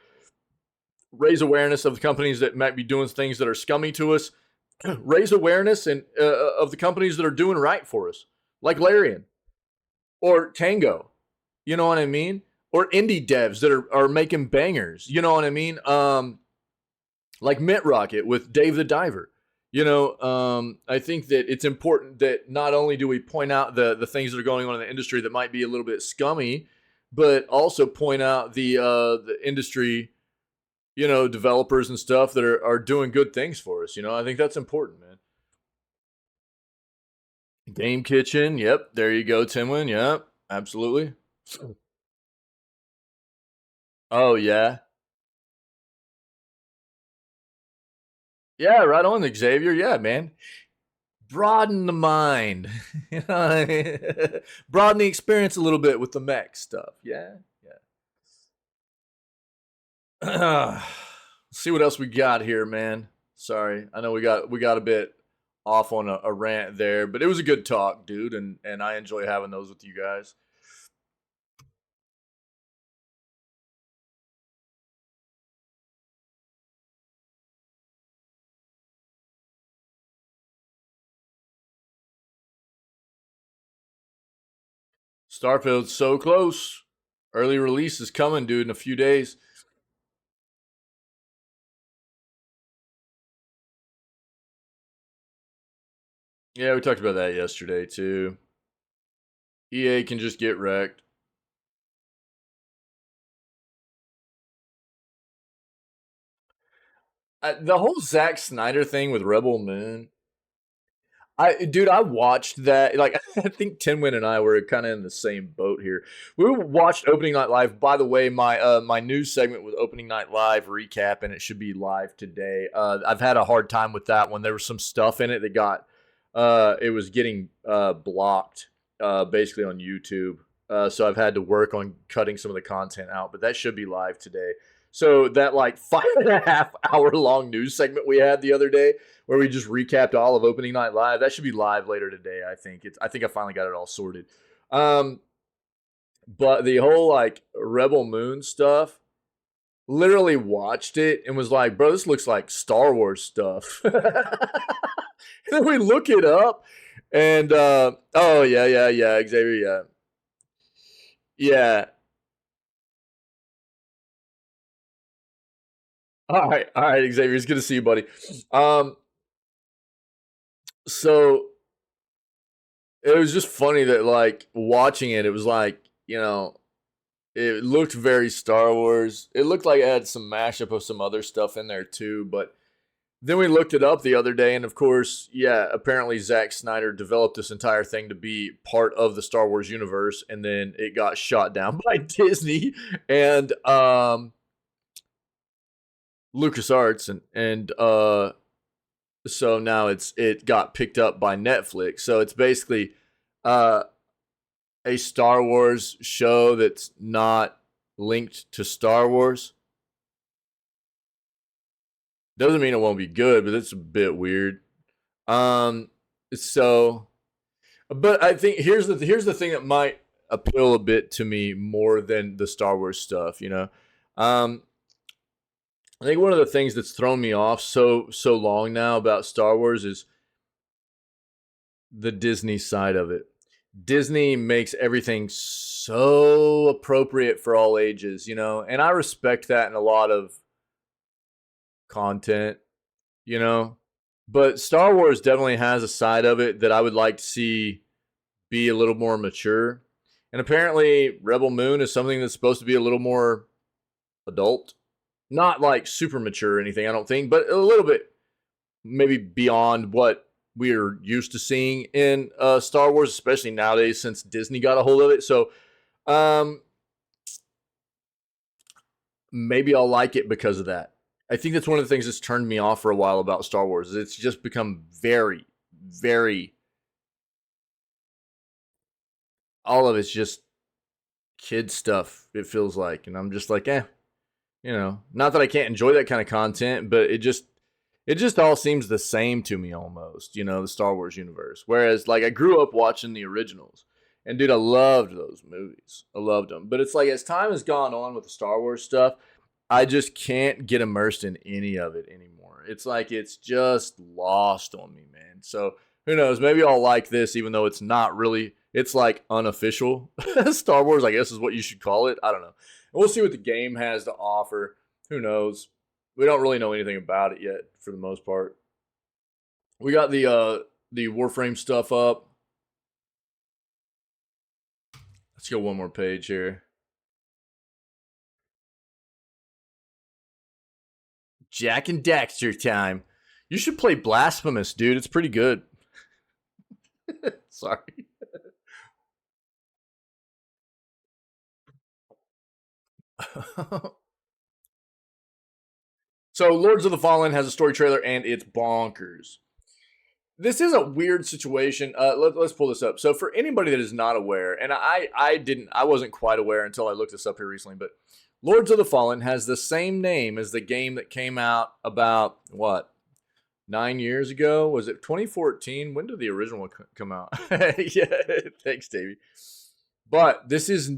raise awareness of the companies that might be doing things that are scummy to us. Raise awareness and of the companies that are doing right for us, like Larian or Tango. You know what I mean? Or indie devs that are making bangers. You know what I mean? Like Mint Rocket with Dave the Diver. I think that it's important that not only do we point out the things that are going on in the industry that might be a little bit scummy, but also point out the industry, developers and stuff that are doing good things for us. I think that's important, man. Game Kitchen, yep, there you go, Timwin, yep, absolutely. Oh yeah, yeah, right on, Xavier. Yeah, man. broaden the mind. You know what I mean? Broaden the experience a little bit with the mech stuff. Yeah, yeah. See what else we got here, man. Sorry, I know we got a bit off on a rant there, but it was a good talk, dude, and I enjoy having those with you guys. Starfield's so close. Early release is coming, dude, in a few days. Yeah, we talked about that yesterday too. EA can just get wrecked. The whole Zack Snyder thing with Rebel Moon. I watched that. Like, I think Tinwin and I were kind of in the same boat here. We watched Opening Night Live. By the way, my news segment with Opening Night Live recap, and it should be live today. I've had a hard time with that one. There was some stuff in it that got it was getting blocked basically on YouTube. So I've had to work on cutting some of the content out, but that should be live today. So that like 5.5 hour long news segment we had the other day, where we just recapped all of Opening Night Live, that should be live later today. I think I finally got it all sorted. Um, but the whole like Rebel Moon stuff, literally watched it and was like, bro, this looks like Star Wars stuff. And then we look it up, and oh yeah, Xavier, yeah. All right, Xavier, it's good to see you, buddy. Um, so it was just funny that like watching it, it was like, it looked very Star Wars. It looked like it had some mashup of some other stuff in there too, but then we looked it up the other day, and of course, yeah, apparently Zack Snyder developed this entire thing to be part of the Star Wars universe, and then it got shot down by Disney and LucasArts, and so now it got picked up by Netflix. So it's basically uh, a Star Wars show that's not linked to Star Wars. Doesn't mean it won't be good, but it's a bit weird. Um, so, but I think here's the thing that might appeal a bit to me more than the Star Wars stuff. Um, I think one of the things that's thrown me off so long now about Star Wars is the Disney side of it. Disney makes everything so appropriate for all ages, and I respect that in a lot of content, you know. But Star Wars definitely has a side of it that I would like to see be a little more mature. And apparently, Rebel Moon is something that's supposed to be a little more adult. Not like super mature or anything, I don't think, but a little bit maybe beyond what we're used to seeing in Star Wars, especially nowadays since Disney got a hold of it. So um, maybe I'll like it because of that. I think that's one of the things that's turned me off for a while about Star Wars. Is it's just become very, very, all of it's just kid stuff, it feels like. And I'm just like, not that I can't enjoy that kind of content, but it just all seems the same to me almost, the Star Wars universe. Whereas like I grew up watching the originals. And dude, I loved those movies. I loved them. But it's like as time has gone on with the Star Wars stuff, I just can't get immersed in any of it anymore. It's like it's just lost on me, man. So who knows? Maybe I'll like this, even though it's not really. It's like unofficial Star Wars, I guess is what you should call it. I don't know. And we'll see what the game has to offer. Who knows? We don't really know anything about it yet, for the most part. We got the Warframe stuff up. Let's go one more page here. Jack and Daxter time. You should play Blasphemous, dude. It's pretty good. Sorry. So, Lords of the Fallen has a story trailer and it's bonkers. this is a weird situation. Let's pull this up. So for anybody that is not aware, and I wasn't quite aware until I looked this up here recently, but Lords of the Fallen has the same name as the game that came out about, what, 9 years ago? Was it 2014? When did the original one come out? Yeah, thanks, Davey. But this is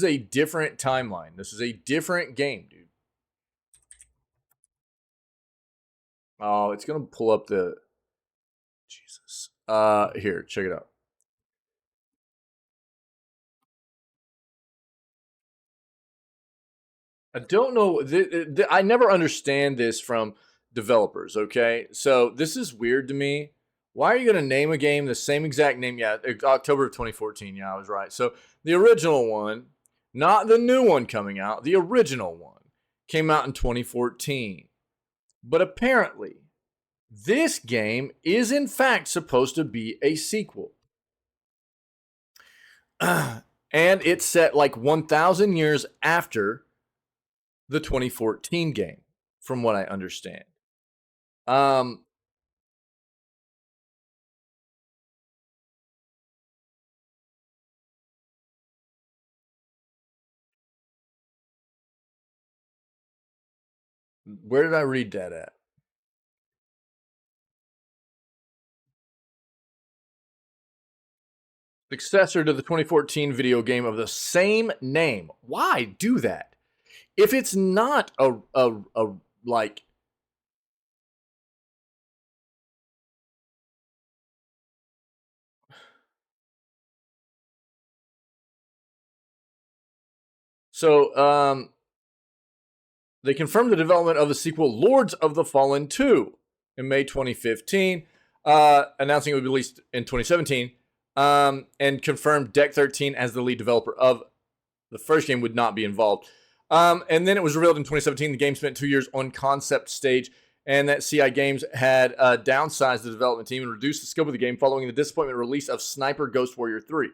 a different timeline. This is a different game, dude. Oh, it's gonna pull up the Jesus. Here, check it out. I don't know. I never understand this from developers. Okay, so this is weird to me. Why are you going to name a game the same exact name? Yeah, October of 2014. Yeah, I was right. So the original one, not the new one coming out, the original one came out in 2014. But apparently, this game is in fact supposed to be a sequel. And it's set like 1,000 years after the 2014 game, from what I understand. Where did I read that at? Successor to the 2014 video game of the same name. Why do that? If it's not a like so they confirmed the development of the sequel Lords of the Fallen 2 in May 2015, announcing it would be released in 2017, and confirmed Deck 13 as the lead developer of the first game would not be involved. And then it was revealed in 2017 the game spent 2 years on concept stage, and that CI Games had downsized the development team and reduced the scope of the game following the disappointment release of Sniper Ghost Warrior 3.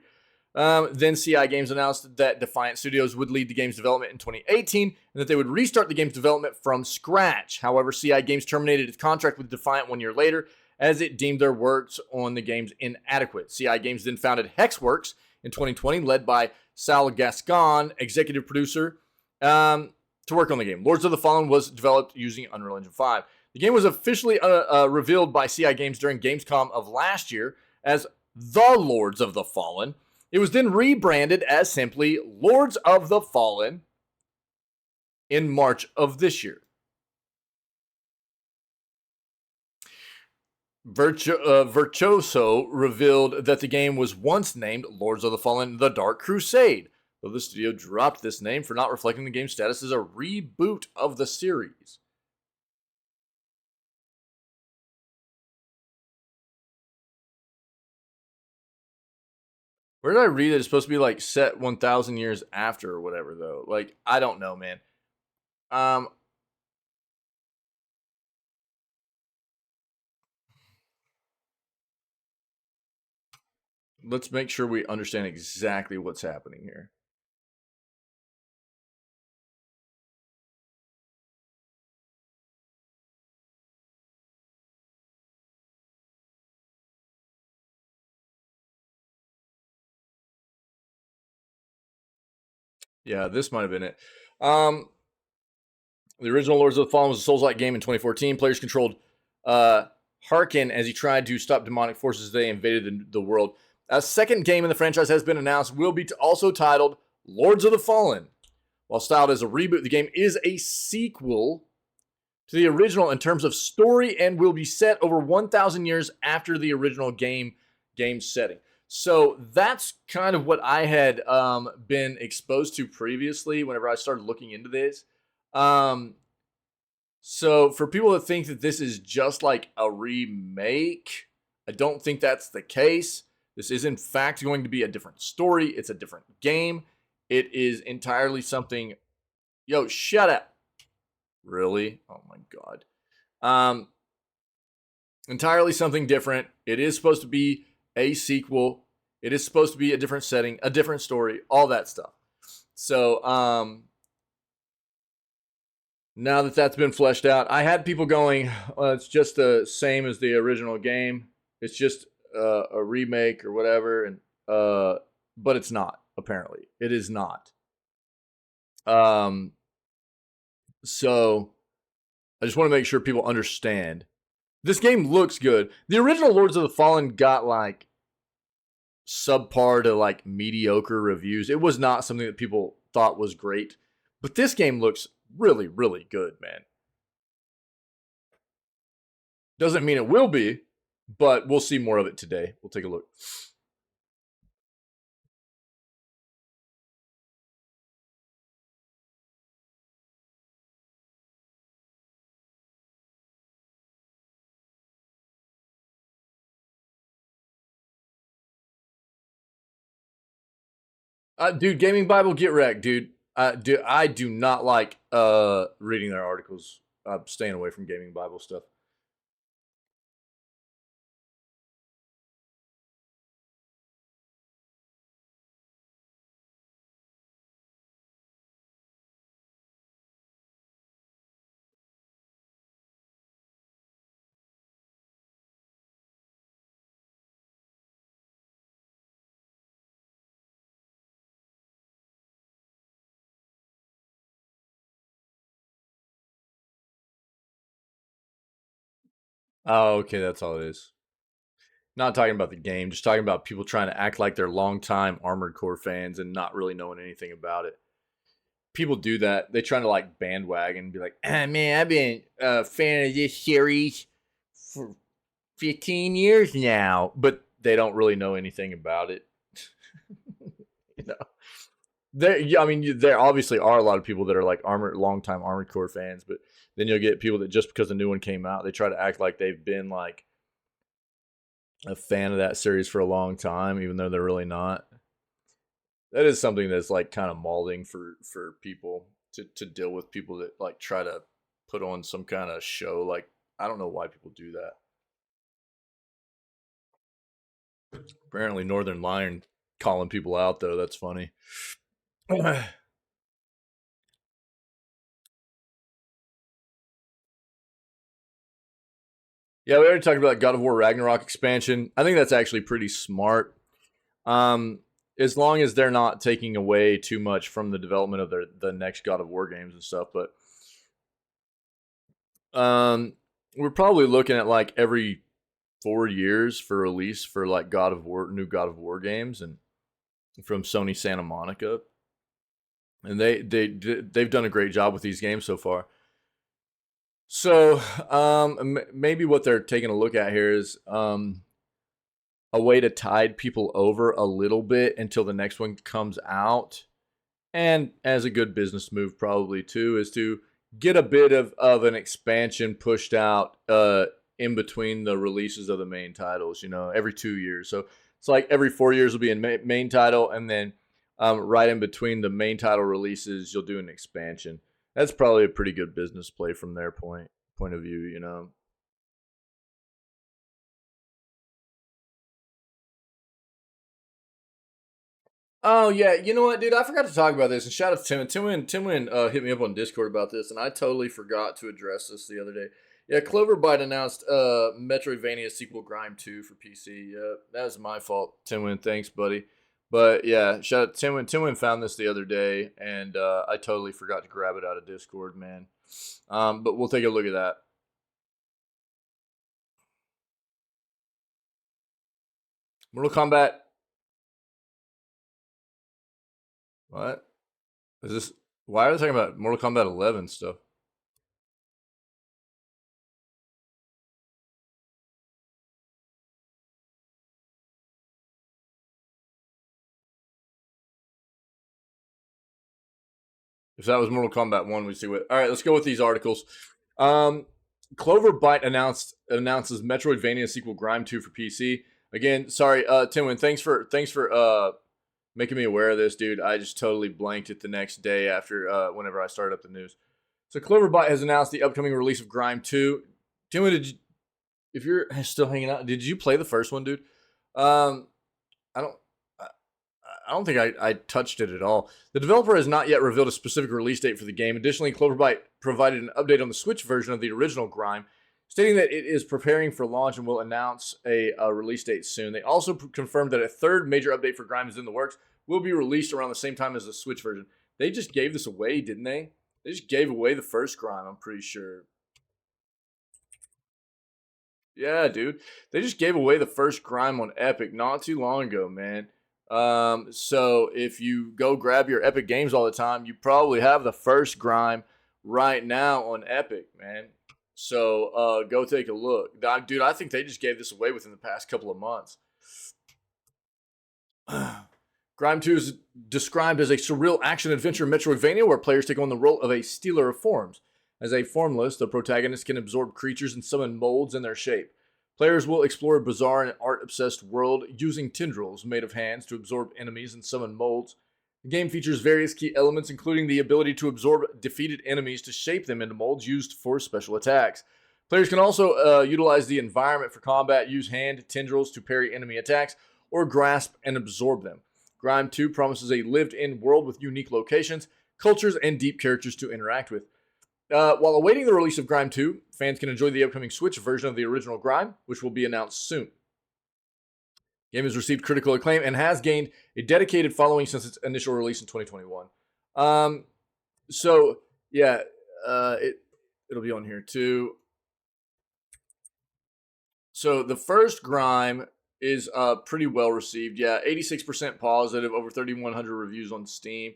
Then CI Games announced that Defiant Studios would lead the game's development in 2018 and that they would restart the game's development from scratch. However, CI Games terminated its contract with Defiant 1 year later as it deemed their works on the games inadequate. CI Games then founded Hexworks in 2020, led by Sal Gascon, executive producer, to work on the game. Lords of the Fallen was developed using Unreal Engine 5. The game was officially revealed by CI Games during Gamescom of last year as The Lords of the Fallen. It was then rebranded as simply Lords of the Fallen in March of this year. Virtuoso revealed that the game was once named Lords of the Fallen: The Dark Crusade, though the studio dropped this name for not reflecting the game's status as a reboot of the series. Where did I read that it's supposed to be like set 1,000 years after or whatever, though? Like, I don't know, man. Let's make sure we understand exactly what's happening here. Yeah, this might have been it. The original Lords of the Fallen was a Souls-like game in 2014. Players controlled Harkin as he tried to stop demonic forces as they invaded the world. A second game in the franchise has been announced, will be also titled Lords of the Fallen. While styled as a reboot, the game is a sequel to the original in terms of story and will be set over 1,000 years after the original game setting. So that's kind of what I had been exposed to previously whenever I started looking into this. So for people that think that this is just like a remake, I don't think that's the case. This is in fact going to be a different story. It's a different game. It is entirely something. Yo, shut up. Really? Oh my god. Entirely something different. It is supposed to be a sequel. It is supposed to be a different setting, a different story, all that stuff. So, now that that's been fleshed out, I had people going, well, it's just the same as the original game. It's just a remake or whatever, and but it's not. Apparently, it is not. Um, so I just want to make sure people understand. This game looks good. The original Lords of the Fallen got like subpar to like mediocre reviews. It was not something that people thought was great, but this game looks really, really good, man. Doesn't mean it will be, but we'll see more of it today. We'll take a look. Dude, Gaming Bible, get wrecked, dude. I do not like reading their articles. I'm staying away from Gaming Bible stuff. Oh, okay, that's all it is. Not talking about the game, just talking about people trying to act like they're longtime Armored Core fans and not really knowing anything about it. People do that. They try to like bandwagon and be like, man, I've been a fan of this series for 15 years now, but they don't really know anything about it. you know, I mean, there obviously are a lot of people that are like longtime Armored Core fans, but then you'll get people that just because the new one came out, they try to act like they've been like a fan of that series for a long time, even though they're really not. That is something that's like kind of mauling for people to deal with, people that like try to put on some kind of show. Like, I don't know why people do that. Apparently, Northern Lion calling people out though. That's funny. Yeah, we already talked about God of War Ragnarok expansion. I think that's actually pretty smart. Um, as long as they're not taking away too much from the development of the next God of War games and stuff. But we're probably looking at like every 4 years for release for like God of War, new God of War games, and from Sony Santa Monica, and they've done a great job with these games so far. So maybe what they're taking a look at here is a way to tide people over a little bit until the next one comes out, and as a good business move probably too, is to get a bit of an expansion pushed out in between the releases of the main titles, every 2 years. So it's like every 4 years will be a main title, and then right in between the main title releases, you'll do an expansion. That's probably a pretty good business play from their point of view. Oh yeah, you know what, dude? I forgot to talk about this. And shout out to Tim. Tim hit me up on Discord about this, and I totally forgot to address this the other day. Yeah, Cloverbyte announced Metroidvania sequel Grime 2 for PC. Yeah, that was my fault. Tim, thanks, buddy. But yeah, shout out to Tim. Tim found this the other day, and I totally forgot to grab it out of Discord, man. But we'll take a look at that. Mortal Kombat. What is this? Why are they talking about Mortal Kombat 11 stuff? If that was Mortal Kombat 1, we see what. All right, let's go with these articles. Cloverbyte announces Metroidvania sequel Grime 2 for PC. Again, sorry, Timwin, thanks for making me aware of this, dude. I just totally blanked it the next day after whenever I started up the news. So Cloverbyte has announced the upcoming release of Grime 2. Timwin, if you're still hanging out, did you play the first one, dude? Um, I don't. I don't think I touched it at all. The developer has not yet revealed a specific release date for the game. Additionally, Cloverbyte provided an update on the Switch version of the original Grime, stating that it is preparing for launch and will announce a release date soon. They also confirmed that a third major update for Grime is in the works, will be released around the same time as the Switch version. They just gave this away, didn't they? They just gave away the first Grime, I'm pretty sure. Yeah, dude. They just gave away the first Grime on Epic not too long ago, man. So if you go grab your Epic games all the time, you probably have the first Grime right now on Epic, man. So go take a look. Dude, I think they just gave this away within the past couple of months. Grime 2 is described as a surreal action-adventure Metroidvania where players take on the role of a stealer of forms. As a formless, the protagonist can absorb creatures and summon molds in their shape. Players will explore a bizarre and art-obsessed world using tendrils made of hands to absorb enemies and summon molds. The game features various key elements, including the ability to absorb defeated enemies to shape them into molds used for special attacks. Players can also utilize the environment for combat, use hand tendrils to parry enemy attacks, or grasp and absorb them. Grime 2 promises a lived-in world with unique locations, cultures, and deep characters to interact with. While awaiting the release of Grime 2, fans can enjoy the upcoming Switch version of the original Grime, which will be announced soon. The game has received critical acclaim and has gained a dedicated following since its initial release in 2021. So, yeah, it'll be on here too. So, the first Grime is pretty well received. Yeah, 86% positive, over 3,100 reviews on Steam.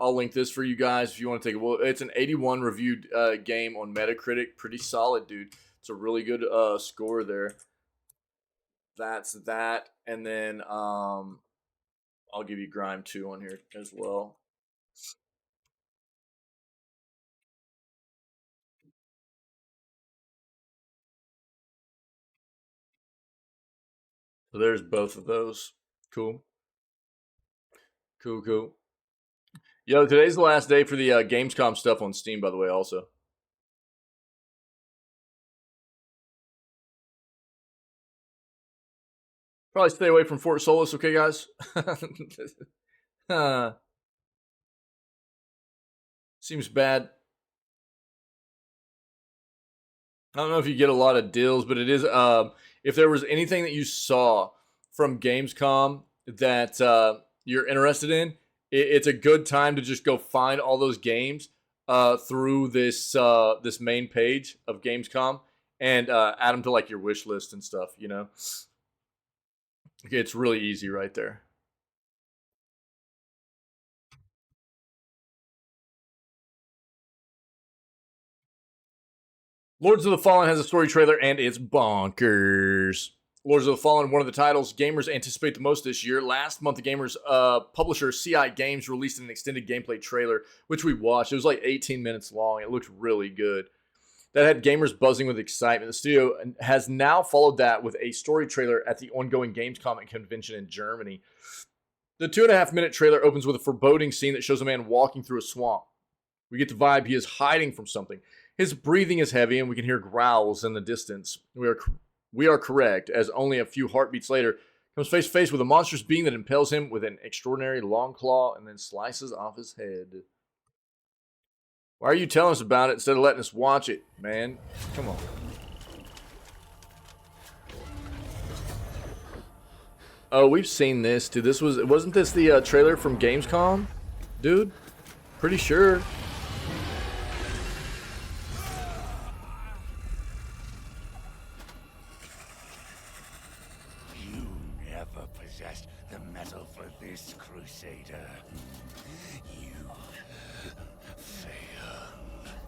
I'll link this for you guys if you want to take a look. It's an 81 reviewed game on Metacritic. Pretty solid, dude. It's a really good score there. That's that. And then I'll give you Grime 2 on here as well. So there's both of those. Cool. Cool. Yo, today's the last day for the Gamescom stuff on Steam, by the way, also. Probably stay away from Fort Solis, okay, guys? Seems bad. I don't know if you get a lot of deals, but it is, if there was anything that you saw from Gamescom that you're interested in, it's a good time to just go find all those games through this this main page of Gamescom and add them to like your wish list and stuff, you know? It's really easy right there. Lords of the Fallen has a story trailer and it's bonkers. Lords of the Fallen, one of the titles gamers anticipate the most this year. Last month, the gamers publisher CI Games released an extended gameplay trailer, which we watched. It was like 18 minutes long. It looked really good. That had gamers buzzing with excitement. The studio has now followed that with a story trailer at the ongoing Gamescom convention in Germany. The 2.5-minute trailer opens with a foreboding scene that shows a man walking through a swamp. We get the vibe he is hiding from something. His breathing is heavy and we can hear growls in the distance. We are correct, as only a few heartbeats later, comes face to face with a monstrous being that impales him with an extraordinary long claw and then slices off his head. Why are you telling us about it instead of letting us watch it, man? Come on. Oh, we've seen this, dude. Wasn't this the trailer from Gamescom? Dude? Pretty sure. The metal for this, Crusader. You failed.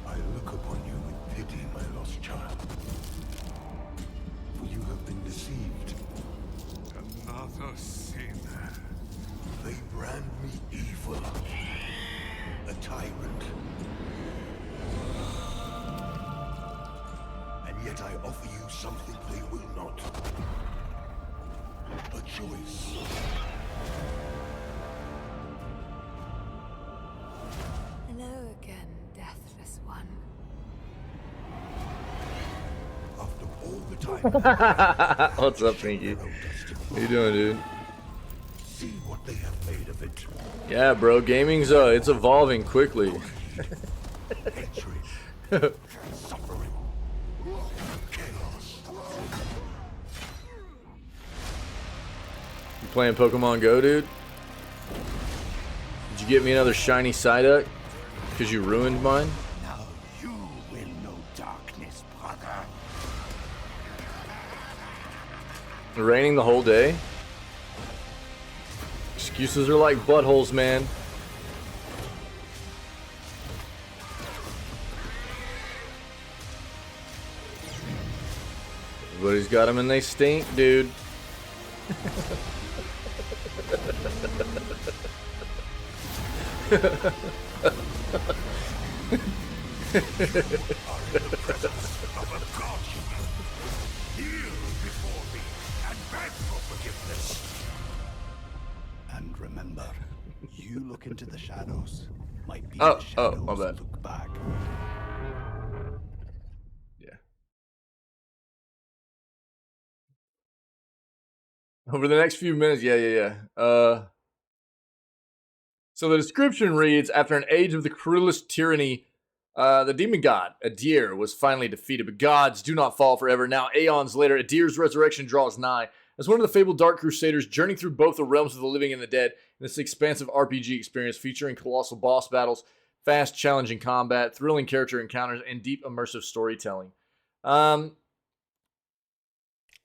I look upon you with pity, my lost child. For you have been deceived. Another sinner. They brand me evil. A tyrant. Yet I offer you something they will not. A choice. Hello again, deathless one. After all the time... What's up, Pinky? How you doing, dude? See what what they have made of it. Yeah, bro, gaming's it's evolving quickly. Hatred, suffering, chaos. You playing Pokemon Go, dude? Did you get me another shiny Psyduck? Because you ruined mine? Now you will know darkness, brother. Raining the whole day? Excuses are like buttholes, man. Everybody's got them and they stink, dude. And remember, you look into the shadows. Might be Oh, the shadows my bad. look back. Yeah. Over the next few minutes, yeah. So the description reads, after an age of the cruelest tyranny, the demon god, Adir, was finally defeated, but gods do not fall forever. Now, aeons later, Adir's resurrection draws nigh. As one of the fabled Dark Crusaders, journeying through both the realms of the living and the dead, in this expansive RPG experience featuring colossal boss battles, fast, challenging combat, thrilling character encounters, and deep, immersive storytelling.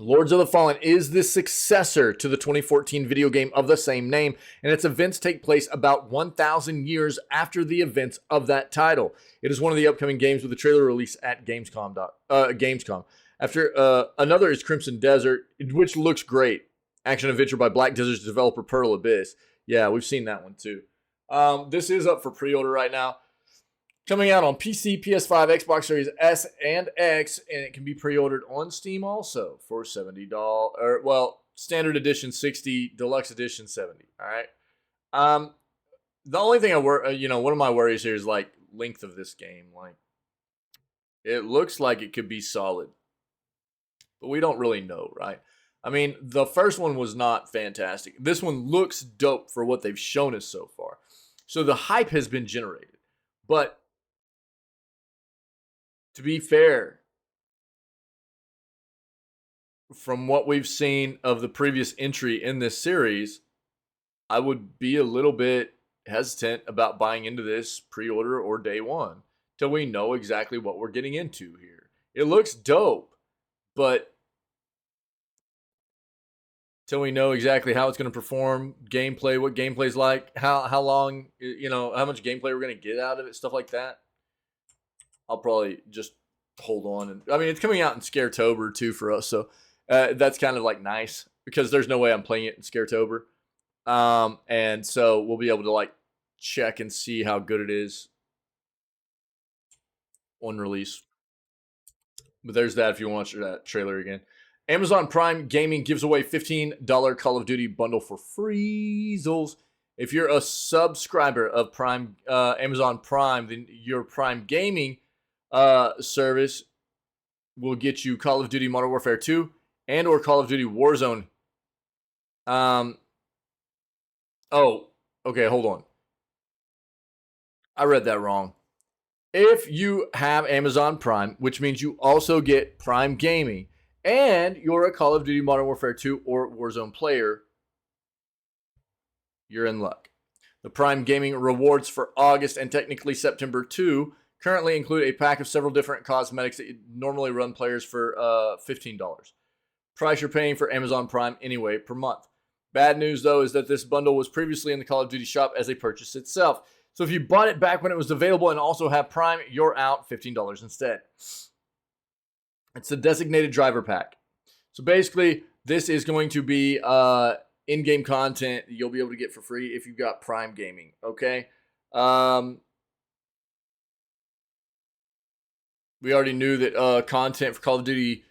Lords of the Fallen is the successor to the 2014 video game of the same name, and its events take place about 1,000 years after the events of that title. It is one of the upcoming games with a trailer release at Gamescom. After another is Crimson Desert, which looks great. Action adventure by Black Desert's developer Pearl Abyss. Yeah, we've seen that one too. This is up for pre-order right now. Coming out on PC, PS5, Xbox Series S and X, and it can be pre-ordered on Steam also for $70. Well, standard edition $60, deluxe edition $70. All right. The only thing one of my worries here is like length of this game. Like, it looks like it could be solid, but we don't really know, right? I mean, the first one was not fantastic. This one looks dope for what they've shown us so far. So the hype has been generated, but to be fair, from what we've seen of the previous entry in this series, I would be a little bit hesitant about buying into this pre-order or day one till we know exactly what we're getting into here. It looks dope, but till we know exactly how it's going to perform, gameplay, what gameplay's like, how long, how much gameplay we're going to get out of it, stuff like that, I'll probably just hold on. And I mean, it's coming out in Scaretober too for us, so that's kind of like nice because there's no way I'm playing it in Scaretober. And so we'll be able to like check and see how good it is on release. But there's that if you want to watch that trailer again. Amazon Prime Gaming gives away $15 Call of Duty bundle for freezels. If you're a subscriber of Prime, Amazon Prime, then your Prime Gaming service will get you Call of Duty Modern Warfare 2 and or Call of Duty Warzone. Oh, okay, hold on. I read that wrong. If you have Amazon Prime, which means you also get Prime Gaming, and you're a Call of Duty Modern Warfare 2 or Warzone player, you're in luck. The Prime Gaming rewards for August and technically September 2 currently include a pack of several different cosmetics that normally run players for $15. Price you're paying for Amazon Prime anyway per month. Bad news, though, is that this bundle was previously in the Call of Duty shop as a purchase itself. So if you bought it back when it was available and also have Prime, you're out $15 instead. It's the designated driver pack. So basically, this is going to be in-game content you'll be able to get for free if you've got Prime Gaming, okay? We already knew that content for Call of Duty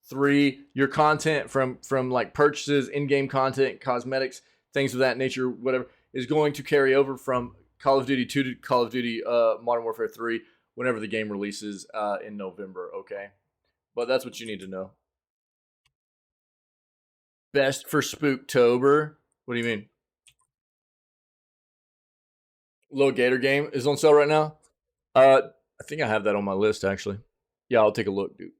3, your content from like purchases, in-game content, cosmetics, things of that nature, whatever, is going to carry over from Call of Duty 2 to Call of Duty Modern Warfare 3 whenever the game releases in November, okay? But that's what you need to know. Best for Spooktober. What do you mean? Little Gator game is on sale right now. I think I have that on my list actually. Yeah, I'll take a look, dude.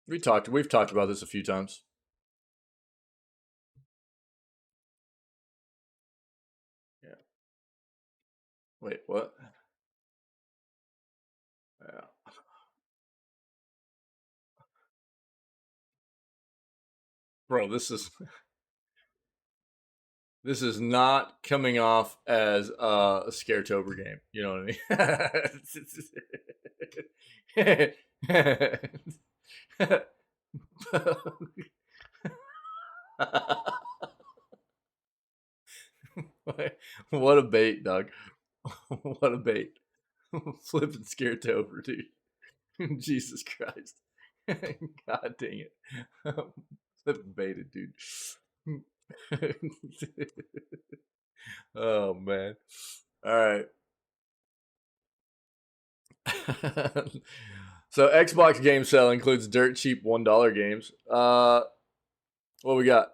We've talked about this a few times. Yeah. Wait, what? Yeah. Bro, this is not coming off as a Scaretober game. You know what I mean? What a bait, Doug. What a bait. Flipping Scaretober, dude. Jesus Christ. God dang it. Flipping baited, dude. Oh man. All right. So Xbox game sale includes dirt cheap $1 games. What we got?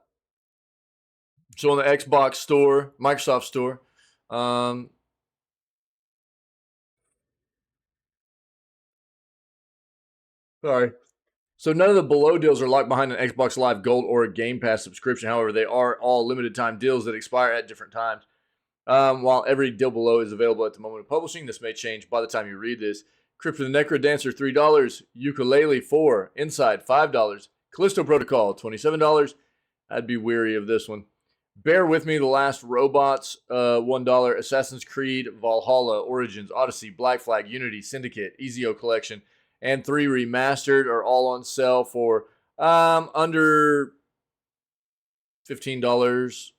So on the Xbox store, Microsoft store, sorry. So none of the below deals are locked behind an Xbox Live Gold or a Game Pass subscription. However, they are all limited time deals that expire at different times. While every deal below is available at the moment of publishing, this may change by the time you read this. Crypt of the Necro Dancer, $3. Ukulele, $4. Inside, $5. Callisto Protocol, $27. I'd be weary of this one. Bear With Me, The Last Robots, $1. Assassin's Creed, Valhalla, Origins, Odyssey, Black Flag, Unity, Syndicate, Ezio Collection, and 3 Remastered are all on sale for under $15,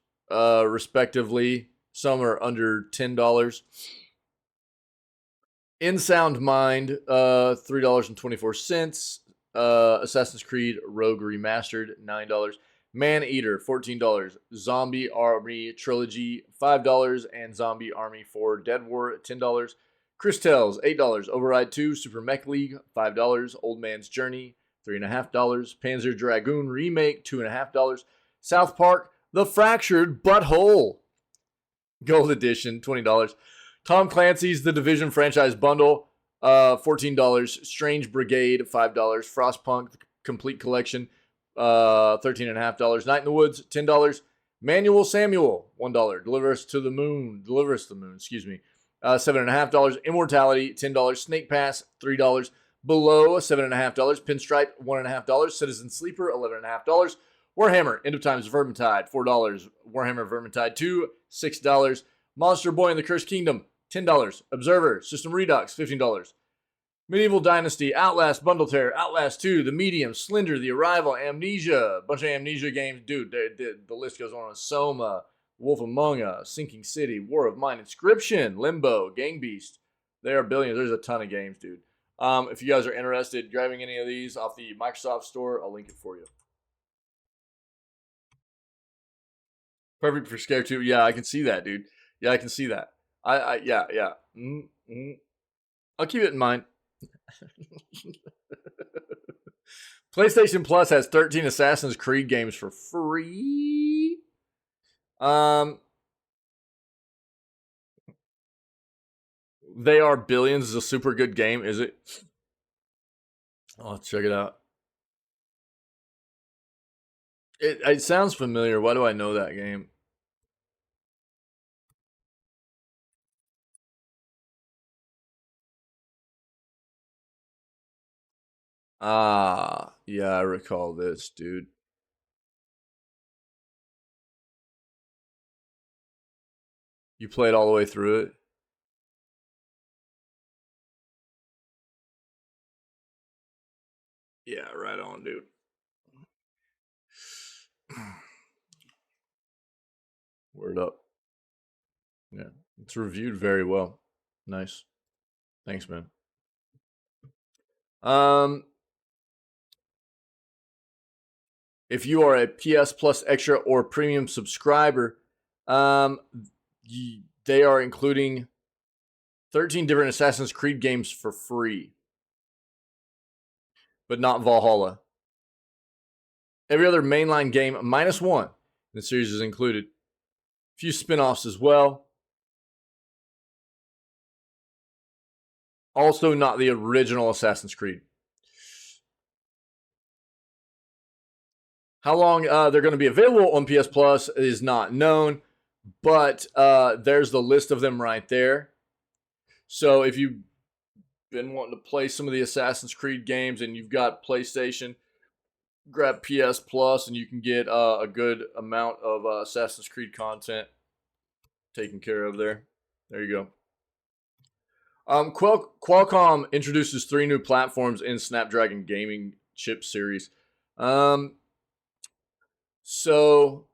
respectively. Some are under $10. In Sound Mind, $3.24. Assassin's Creed Rogue Remastered, $9. Man Eater, $14. Zombie Army Trilogy, $5. And Zombie Army 4 Dead War, $10. Chris Tells, $8. Override 2 Super Mech League, $5. Old Man's Journey, $3.50. Panzer Dragoon Remake, $2.50. South Park The Fractured Butthole Gold Edition, $20. Tom Clancy's The Division Franchise Bundle, $14. Strange Brigade, $5. Frostpunk The Complete Collection, $13.50. Night in the Woods, $10. Manual Samuel, $1. Deliver Us to the Moon, excuse me, $7.50. Immortality, $10. Snake Pass, $3. Below, $7.50. Pinstripe, $1.50. Citizen Sleeper, $11.50. Warhammer, End of Times Vermintide, $4. Warhammer Vermintide 2, $6. Monster Boy in the Cursed Kingdom, $10. Observer, System Redux, $15. Medieval Dynasty, Outlast, Bundle Terror, Outlast 2, The Medium, Slender, The Arrival, Amnesia, a bunch of Amnesia games. Dude, the list goes on. Soma, Wolf Among Us, Sinking City, War of Mine, Inscription, Limbo, Gang Beast. There are billions. There's a ton of games, dude. If you guys are interested in grabbing any of these off the Microsoft Store, I'll link it for you. Perfect for Scare 2. Yeah, I can see that, dude. Yeah, I can see that. Yeah. Mm-hmm. I'll keep it in mind. PlayStation Plus has 13 Assassin's Creed games for free. They are billions. Is a super good game, is it? Oh, check it out. It sounds familiar. Why do I know that game? Yeah, I recall this, dude. You played all the way through it? Yeah, right on, dude. Word up. Yeah, it's reviewed very well. Nice. Thanks, man. If you are a PS Plus Extra or Premium subscriber, they are including 13 different Assassin's Creed games for free, but not Valhalla. Every other mainline game -1 in the series is included. A few spin-offs as well. Also not the original Assassin's Creed. How long they're going to be available on PS Plus is not known, but there's the list of them right there. So if you've been wanting to play some of the Assassin's Creed games and you've got PlayStation, grab PS Plus and you can get a good amount of Assassin's Creed content taken care of there. There you go. Qualcomm introduces 3 new platforms in Snapdragon gaming chip series. So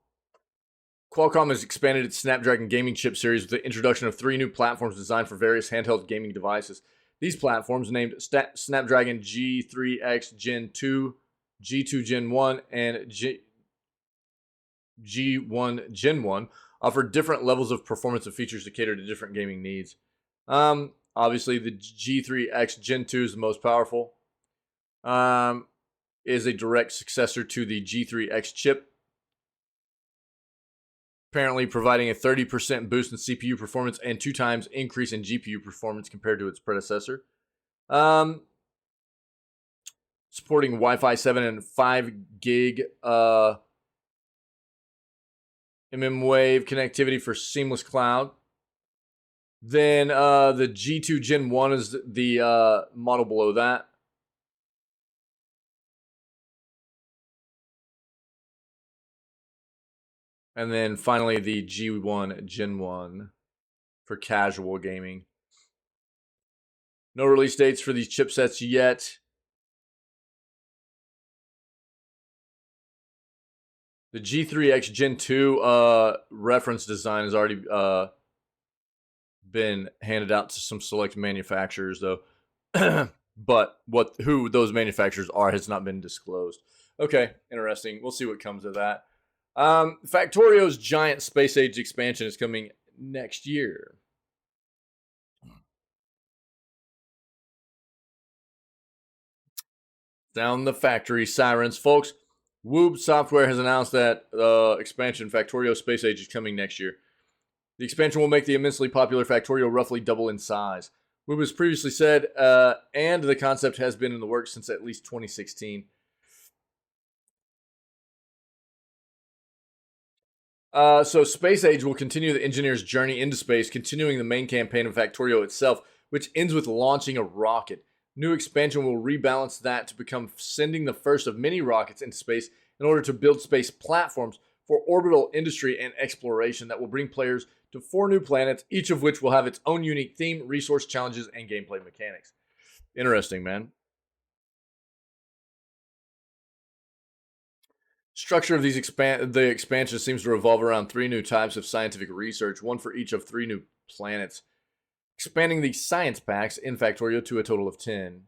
Qualcomm has expanded its Snapdragon gaming chip series with the introduction of 3 new platforms designed for various handheld gaming devices. These platforms, named Snapdragon G3X Gen 2, G2 Gen 1, and G1 Gen 1, offer different levels of performance and features to cater to different gaming needs. Obviously, the G3X Gen 2 is the most powerful. Is a direct successor to the G3X chip, apparently providing a 30% boost in CPU performance and 2 times increase in GPU performance compared to its predecessor. Supporting Wi-Fi 7 and 5 gig mmWave connectivity for seamless cloud. Then the G2 Gen 1 is the model below that. And then finally the G1 Gen 1 for casual gaming. No release dates for these chipsets yet. The G3X Gen 2 reference design has already been handed out to some select manufacturers, though. But who those manufacturers are has not been disclosed. Okay, interesting. We'll see what comes of that. Factorio's giant space age expansion is coming next year. Down the factory sirens, folks. Woob Software has announced that expansion Factorio Space Age is coming next year. The expansion will make the immensely popular Factorio roughly double in size. Woob has previously said, and the concept has been in the works since at least 2016. So Space Age will continue the engineer's journey into space, continuing the main campaign of Factorio itself, which ends with launching a rocket. New expansion will rebalance that to become sending the first of many rockets into space in order to build space platforms for orbital industry and exploration that will bring players to 4 new planets, each of which will have its own unique theme, resource challenges, and gameplay mechanics. Interesting, man. Structure of these the expansion seems to revolve around 3 new types of scientific research, one for each of 3 new planets, expanding the science packs in Factorio to a total of 10.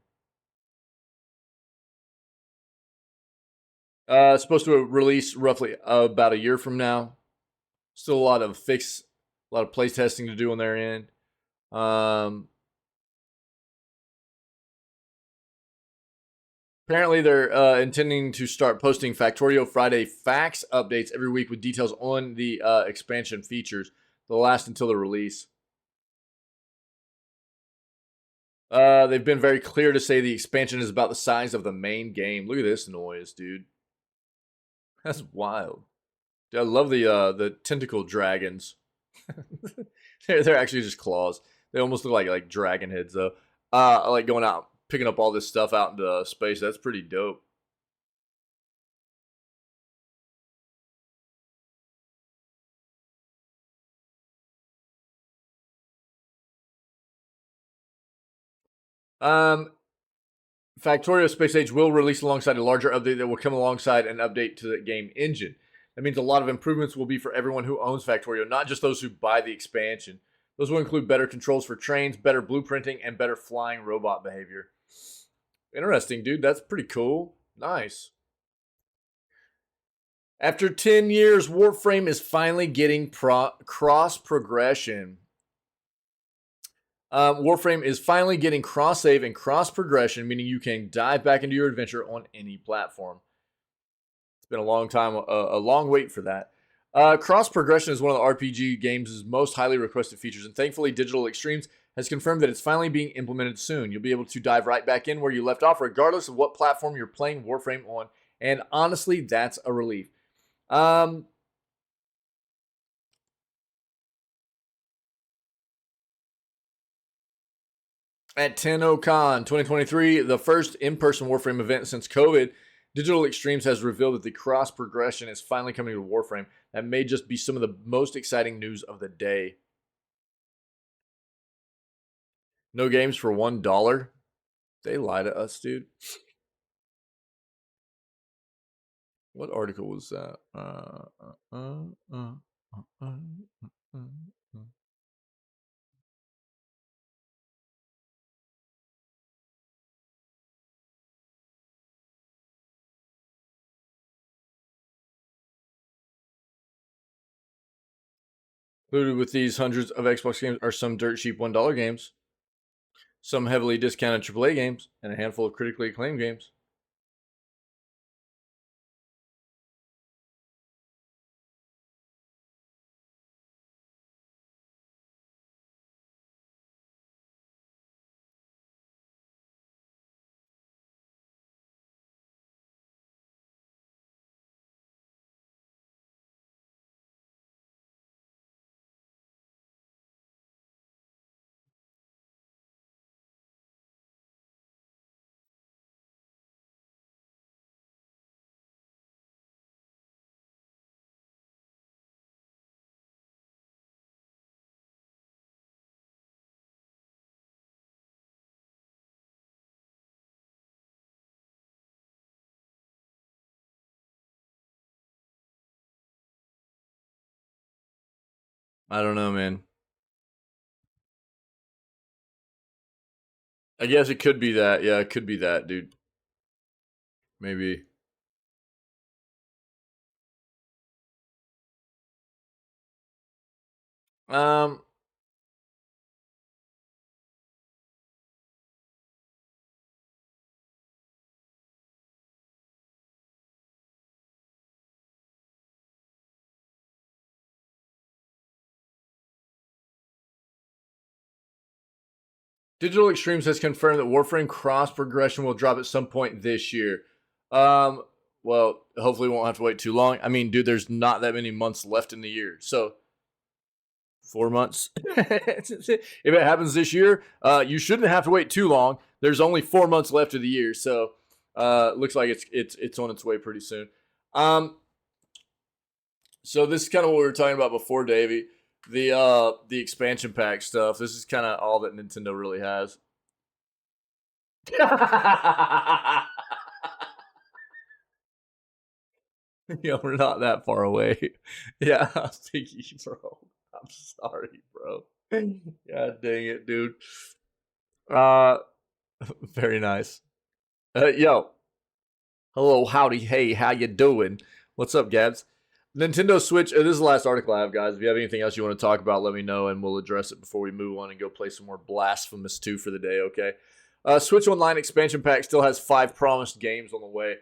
Supposed to release roughly about a year from now. Still a lot of play testing to do on their end. Apparently, they're intending to start posting Factorio Friday facts updates every week with details on the expansion features. They'll last until the release. They've been very clear to say the expansion is about the size of the main game. Look at this noise, dude. That's wild. Dude, I love the tentacle dragons. they're actually just claws. They almost look like dragon heads, though. I like going out, picking up all this stuff out into space. That's pretty dope. Factorio Space Age will release alongside a larger update that will come alongside an update to the game engine. That means a lot of improvements will be for everyone who owns Factorio, not just those who buy the expansion. Those will include better controls for trains, better blueprinting, and better flying robot behavior. Interesting, dude. That's pretty cool. Nice. After 10 years, Warframe is finally getting cross progression. Warframe is finally getting cross save and cross progression, meaning you can dive back into your adventure on any platform. It's been a long time, a long wait for that. Cross progression is one of the RPG game's most highly requested features, and thankfully, Digital Extremes has confirmed that it's finally being implemented soon. You'll be able to dive right back in where you left off, regardless of what platform you're playing Warframe on. And honestly, that's a relief. At TennoCon 2023, the first in-person Warframe event since COVID, Digital Extremes has revealed that the cross progression is finally coming to Warframe. That may just be some of the most exciting news of the day. No games for $1. They lie to us, dude. What article was that? Included with these hundreds of Xbox games are some dirt cheap $1 games, some heavily discounted AAA games, and a handful of critically acclaimed games. I don't know, man. I guess it could be that. Yeah, it could be that, dude. Maybe. Um, Digital Extremes has confirmed that Warframe cross progression will drop at some point this year. Well, hopefully we won't have to wait too long. I mean, dude, there's not that many months left in the year. So 4 months. If it happens this year, you shouldn't have to wait too long. There's only 4 months left of the year, so looks like it's on its way pretty soon. So this is kind of what we were talking about before, Davey. The expansion pack stuff. This is kind of all that Nintendo really has. Yeah, we're not that far away. Yeah, Pinky, bro. I'm sorry, bro. God dang it, dude. Very nice. Yo, hello, howdy, hey, how you doing? What's up, Gabs? Nintendo Switch. This is the last article I have, guys. If you have anything else you want to talk about, let me know, and we'll address it before we move on and go play some more Blasphemous 2 for the day. Okay. Switch Online expansion pack still has 5 promised games on the way.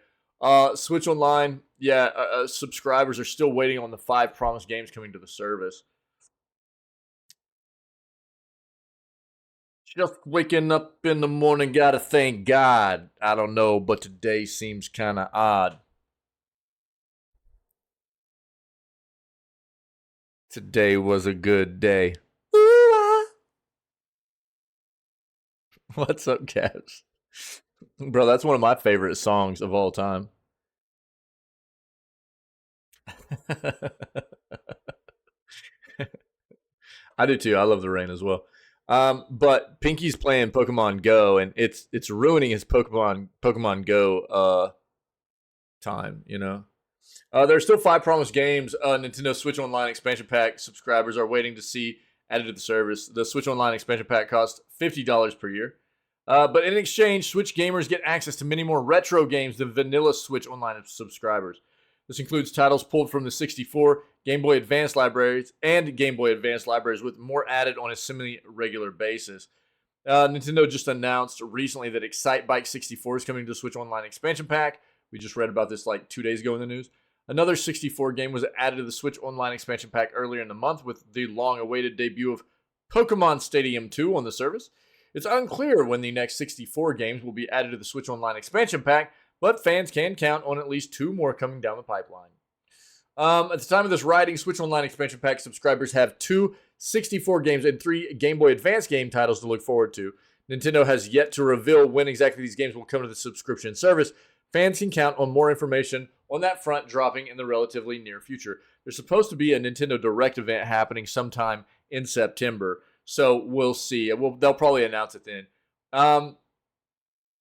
Switch Online, yeah, subscribers are still waiting on the 5 promised games coming to the service. Just waking up in the morning, gotta thank God. I don't know, but today seems kind of odd. Today was a good day. What's up, Caps? Bro, that's one of my favorite songs of all time. I do too. I love the rain as well. But Pinky's playing Pokemon Go, and it's ruining his Pokemon Go time. You know. There are still 5 promised games. Nintendo Switch Online expansion pack subscribers are waiting to see added to the service. The Switch Online expansion pack costs $50 per year. But in exchange, Switch gamers get access to many more retro games than vanilla Switch Online subscribers. This includes titles pulled from the 64, Game Boy Advance libraries, and Game Boy Advance libraries, with more added on a semi-regular basis. Nintendo just announced recently that Excite Bike 64 is coming to the Switch Online expansion pack, We just read about this like 2 days ago in the news. Another 64 game was added to the Switch Online expansion pack earlier in the month with the long-awaited debut of Pokemon Stadium 2 on the service. It's unclear when the next 64 games will be added to the Switch Online expansion pack, but fans can count on at least 2 more coming down the pipeline. At the time of this writing, Switch Online expansion pack subscribers have 2 64 games and 3 Game Boy Advance game titles to look forward to. Nintendo has yet to reveal when exactly these games will come to the subscription service. Fans can count on more information on that front dropping in the relatively near future. There's supposed to be a Nintendo Direct event happening sometime in September, so we'll see. They'll probably announce it then.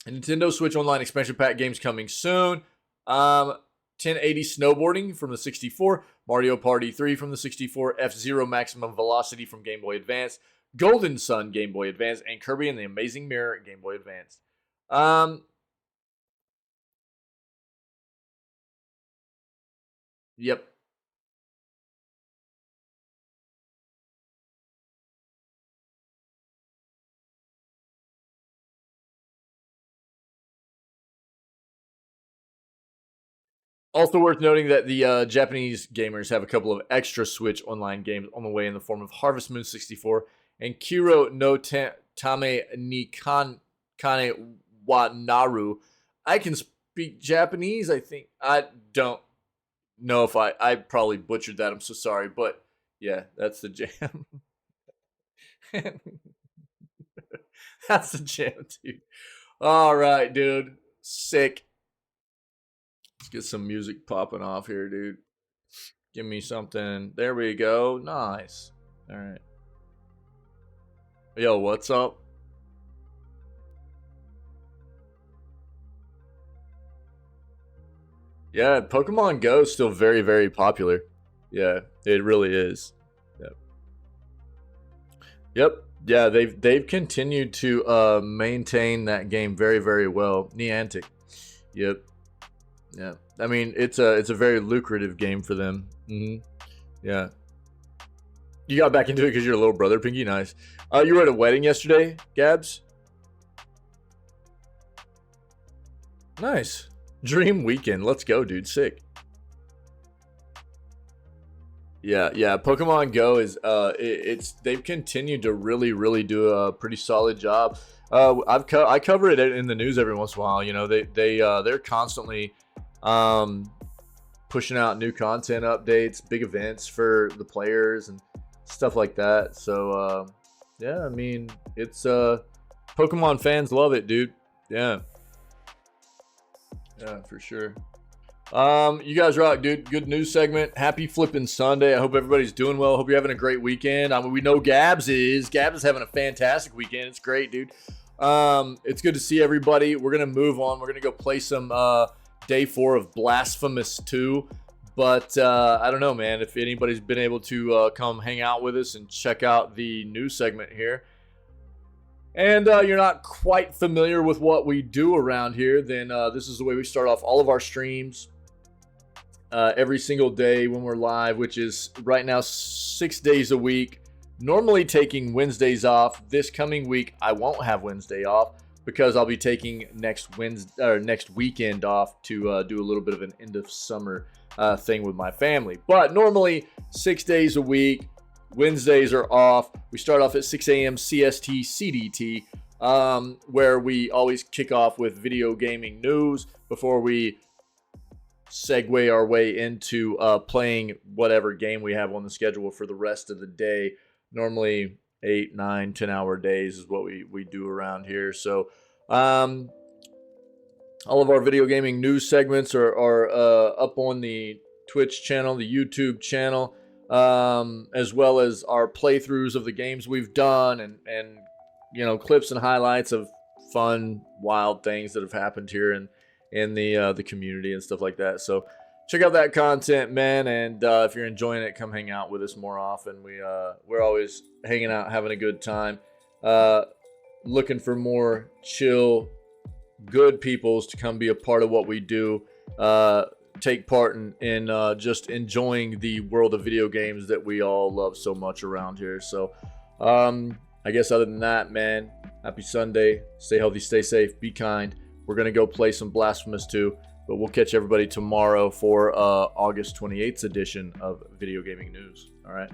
Nintendo Switch Online expansion pack games coming soon. 1080 Snowboarding from the 64, Mario Party 3 from the 64, F-Zero Maximum Velocity from Game Boy Advance, Golden Sun Game Boy Advance, and Kirby and the Amazing Mirror Game Boy Advance. Yep. Also worth noting that the Japanese gamers have a couple of extra Switch Online games on the way in the form of Harvest Moon 64 and Kiro no Tame ni Kane wa Naru. I can speak Japanese, I think. I don't know if I probably butchered that. I'm so sorry, but yeah, that's the jam. That's the jam, dude. All right, dude. Sick. Let's get some music popping off here, dude. Give me something. There we go. Nice. All right. Yo, what's up? Yeah, Pokemon Go is still very, very popular. Yeah, it really is. Yep. Yep. Yeah, they've continued to maintain that game very, very well. Niantic. Yep. Yeah. I mean, it's a very lucrative game for them. Yeah. You got back into it because your little brother, Pinky. Nice. You were at a wedding yesterday, Gabs? Nice. Dream weekend. Let's go, dude. Sick. Yeah. Pokemon Go is they've continued to really do a pretty solid job. I cover it in the news every once in a while. You know, they're constantly pushing out new content updates, big events for the players and stuff like that. So yeah, I mean, it's Pokemon fans love it, dude. Yeah, for sure. You guys rock, dude. Good news segment. Happy flipping Sunday. I hope everybody's doing well. Hope you're having a great weekend. I mean, we know Gabs is having a fantastic weekend. It's great, dude. It's good to see everybody. We're gonna move on. We're gonna go play some Day 4 of Blasphemous 2. But I don't know, man, if anybody's been able to come hang out with us and check out the news segment here, and you're not quite familiar with what we do around here, then this is the way we start off all of our streams every single day when we're live, which is right now 6 days a week. Normally taking Wednesdays off. This coming week, I won't have Wednesday off because I'll be taking next weekend off to do a little bit of an end of summer thing with my family. But normally 6 days a week. Wednesdays are off. We start off at 6 a.m. CST CDT, where we always kick off with video gaming news before we segue our way into playing whatever game we have on the schedule for the rest of the day. Normally 8, 9, 10-hour days is what we do around here. So all of our video gaming news segments are up on the Twitch channel, the YouTube channel, as well as our playthroughs of the games we've done and you know, clips and highlights of fun, wild things that have happened here in the community and stuff like that. So check out that content, man, and if you're enjoying it, come hang out with us more often. We're always hanging out, having a good time, looking for more chill, good peoples to come be a part of what we do, take part in just enjoying the world of video games that we all love so much around here. So I guess other than that, man, happy Sunday. Stay healthy, stay safe, be kind. We're going to go play some Blasphemous 2 But we'll catch everybody tomorrow for August 28th edition of Video Gaming News. All right.